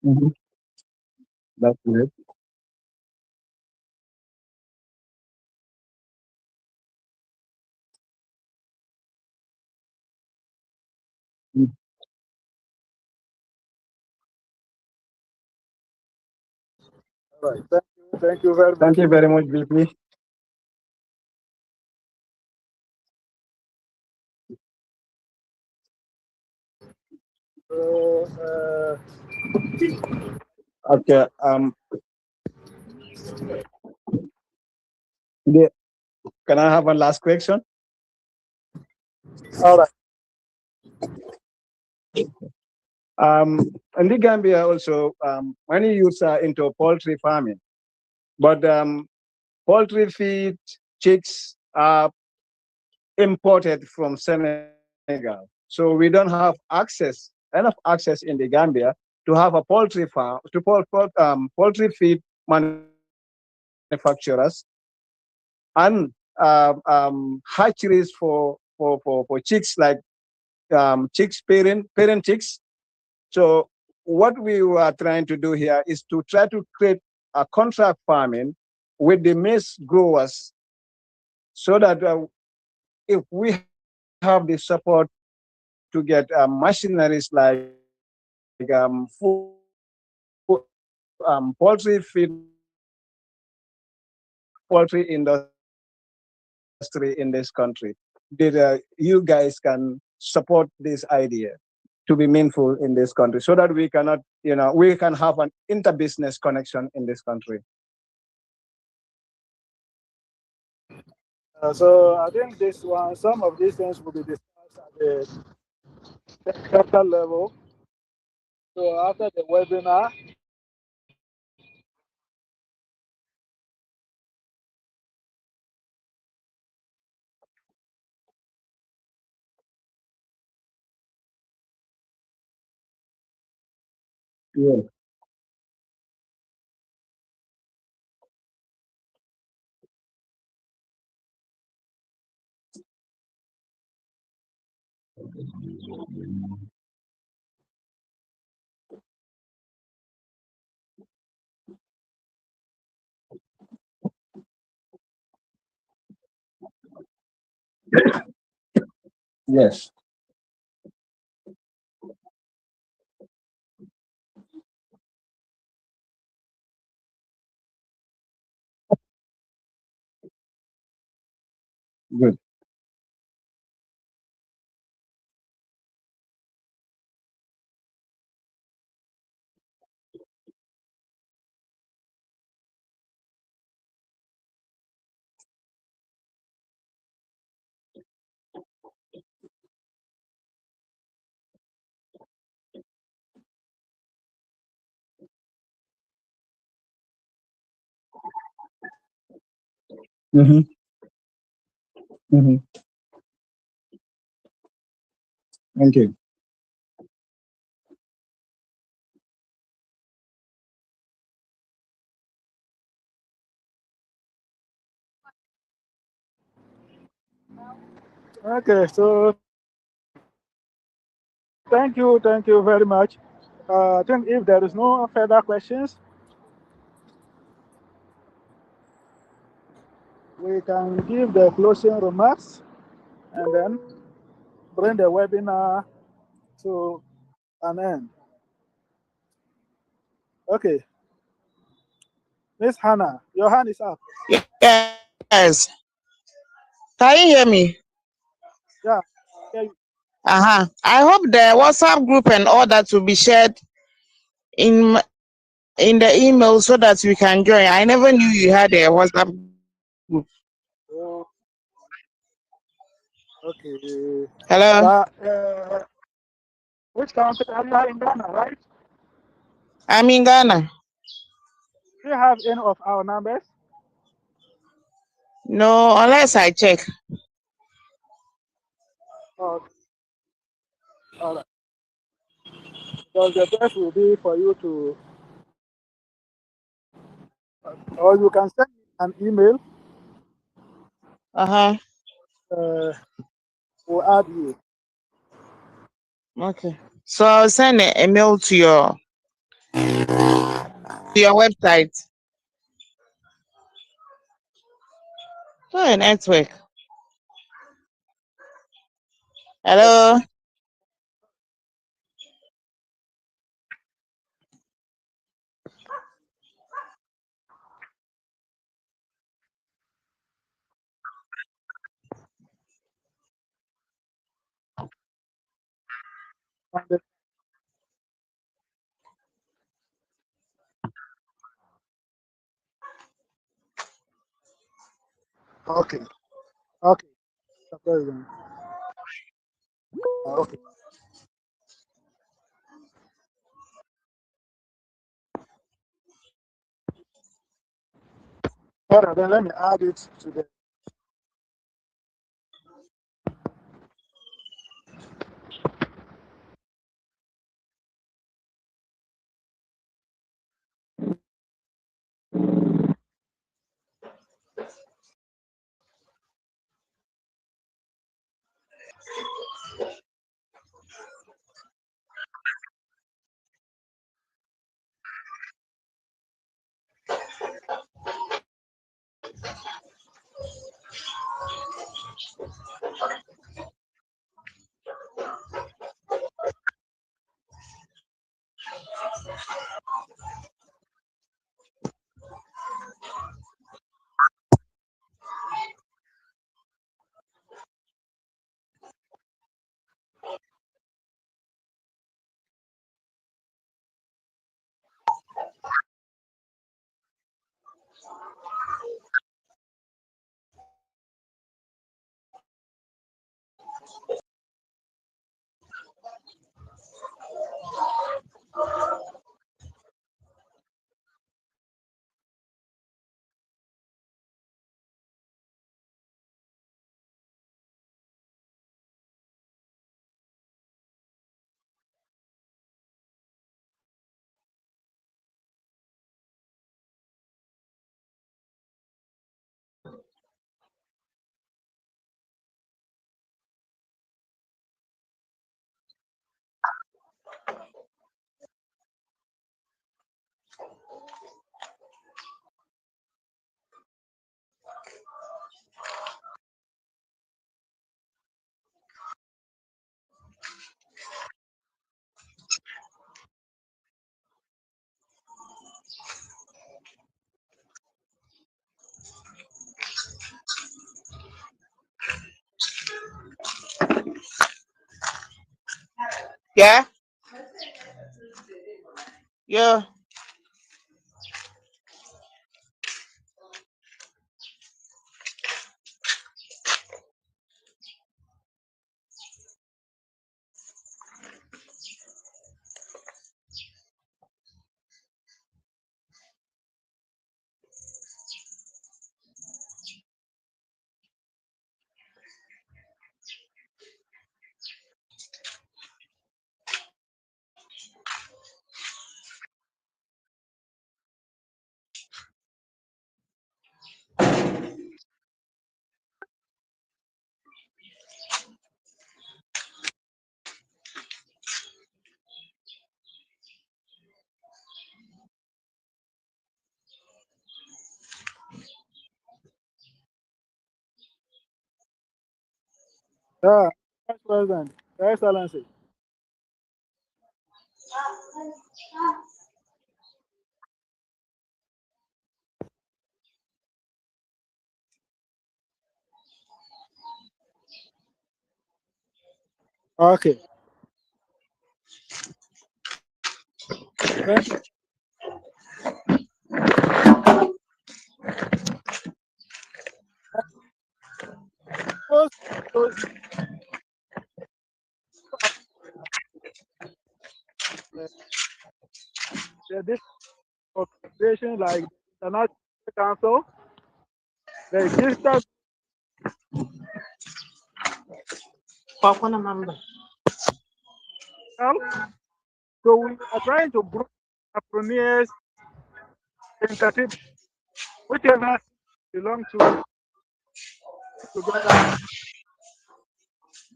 Mm-hmm. That's good. Mm. All right, thank you very Thank much. you very much, BP. So, Okay. The- Can I have a last question? all right. In the Gambia also, many youths are into poultry farming, but poultry feed chicks are imported from Senegal. So we don't have enough access in the Gambia to have a poultry farm, to poultry feed manufacturers and hatcheries for chicks like chicks, parent chicks. So what we are trying to do here is to try to create a contract farming with the maize growers so that if we have the support to get machineries like poultry feed, poultry industry in this country, that you guys can support this idea to be meaningful in this country so that we cannot, we can have an inter-business connection in this country. So I think some of these things will be discussed at the technical level. So after the webinar, Yeah. Yes. Good. Mm-hmm. Mm-hmm. Thank you. Okay, so thank you very much. I think if there is no further questions, we can give the closing remarks and then bring the webinar to an end. Okay, Miss Hannah, your hand is up. Yes. Can you hear me? Yeah. Okay. I hope the WhatsApp group and all that will be shared in the email so that we can join. I never knew you had a WhatsApp group. Oh, okay. Hello? But which country are you in Ghana, right? I'm in Ghana. Do you have any of our numbers? No, unless I check. Oh, all right. Because the best will be for you to, or you can send me an email. Uh-huh. We'll add you. Okay. So I'll send a mail to your website. Oh, network. Hello? Okay. Okay. Okay. All right, then let me add it to the. Yeah. Yeah. Vice President, Your Excellency. Okay. Thank you. Those the different organizations like the National Council, the digital. So we are trying to bring entrepreneurs, entertainment, whichever belong to together,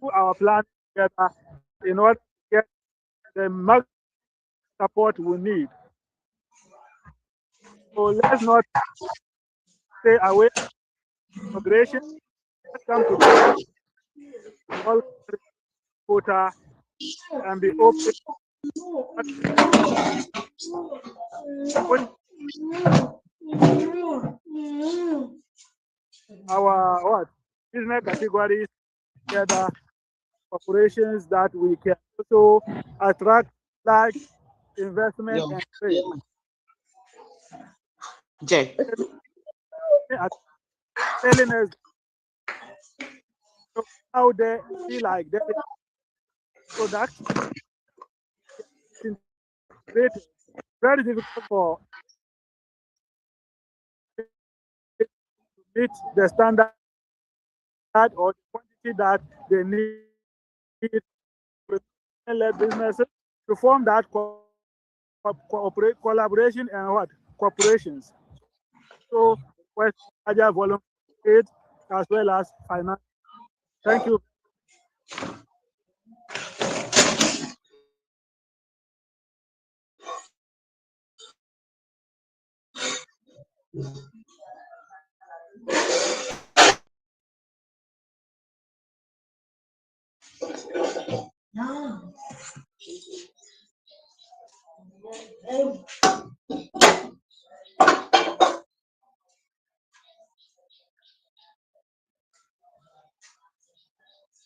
do our plan together in order to get the maximum support we need. So let's not stay away from migration. Let's come together, all quota, and be open. Our what business categories together, corporations that we can also attract large investment and trade. Jay. Telling us how they feel like their product integrated. Very difficult for to meet the standard or the quantity that they need led businesses to form that collaboration and what corporations. So West larger volume aid as well as finance. Thank you.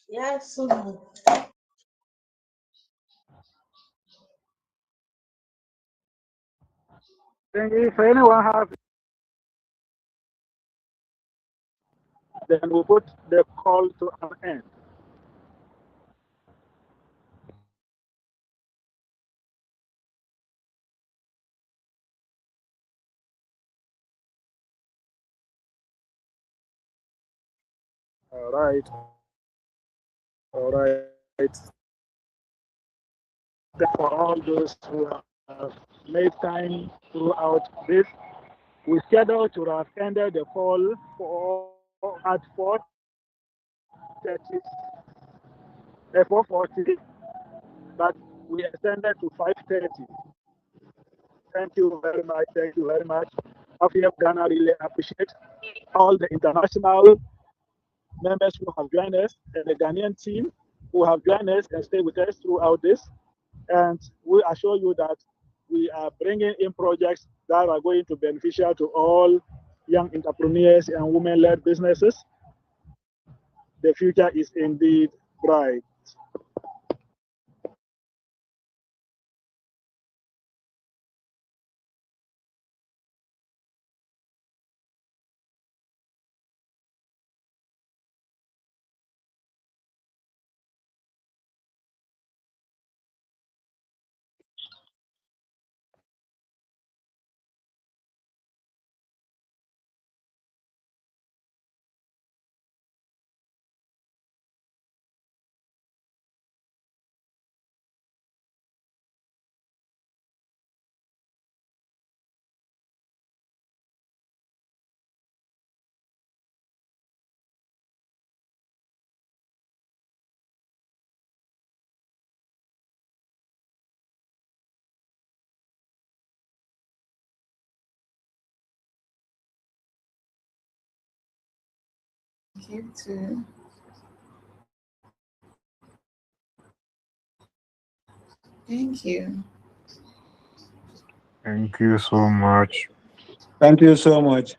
Yes. Then if anyone has, then we put the call to an end. All right. All right. For all those who have made time throughout this, we schedule to have ended the call at 4:30, 4:40, but we extended to 5:30. Thank you very much. Thank you very much. AfYEF Ghana really appreciate all the international members who have joined us and the Ghanaian team who have joined us and stayed with us throughout this. And we assure you that we are bringing in projects that are going to be beneficial to all young entrepreneurs and women-led businesses. The future is indeed bright. you too. Thank you. Thank you so much. Thank you so much.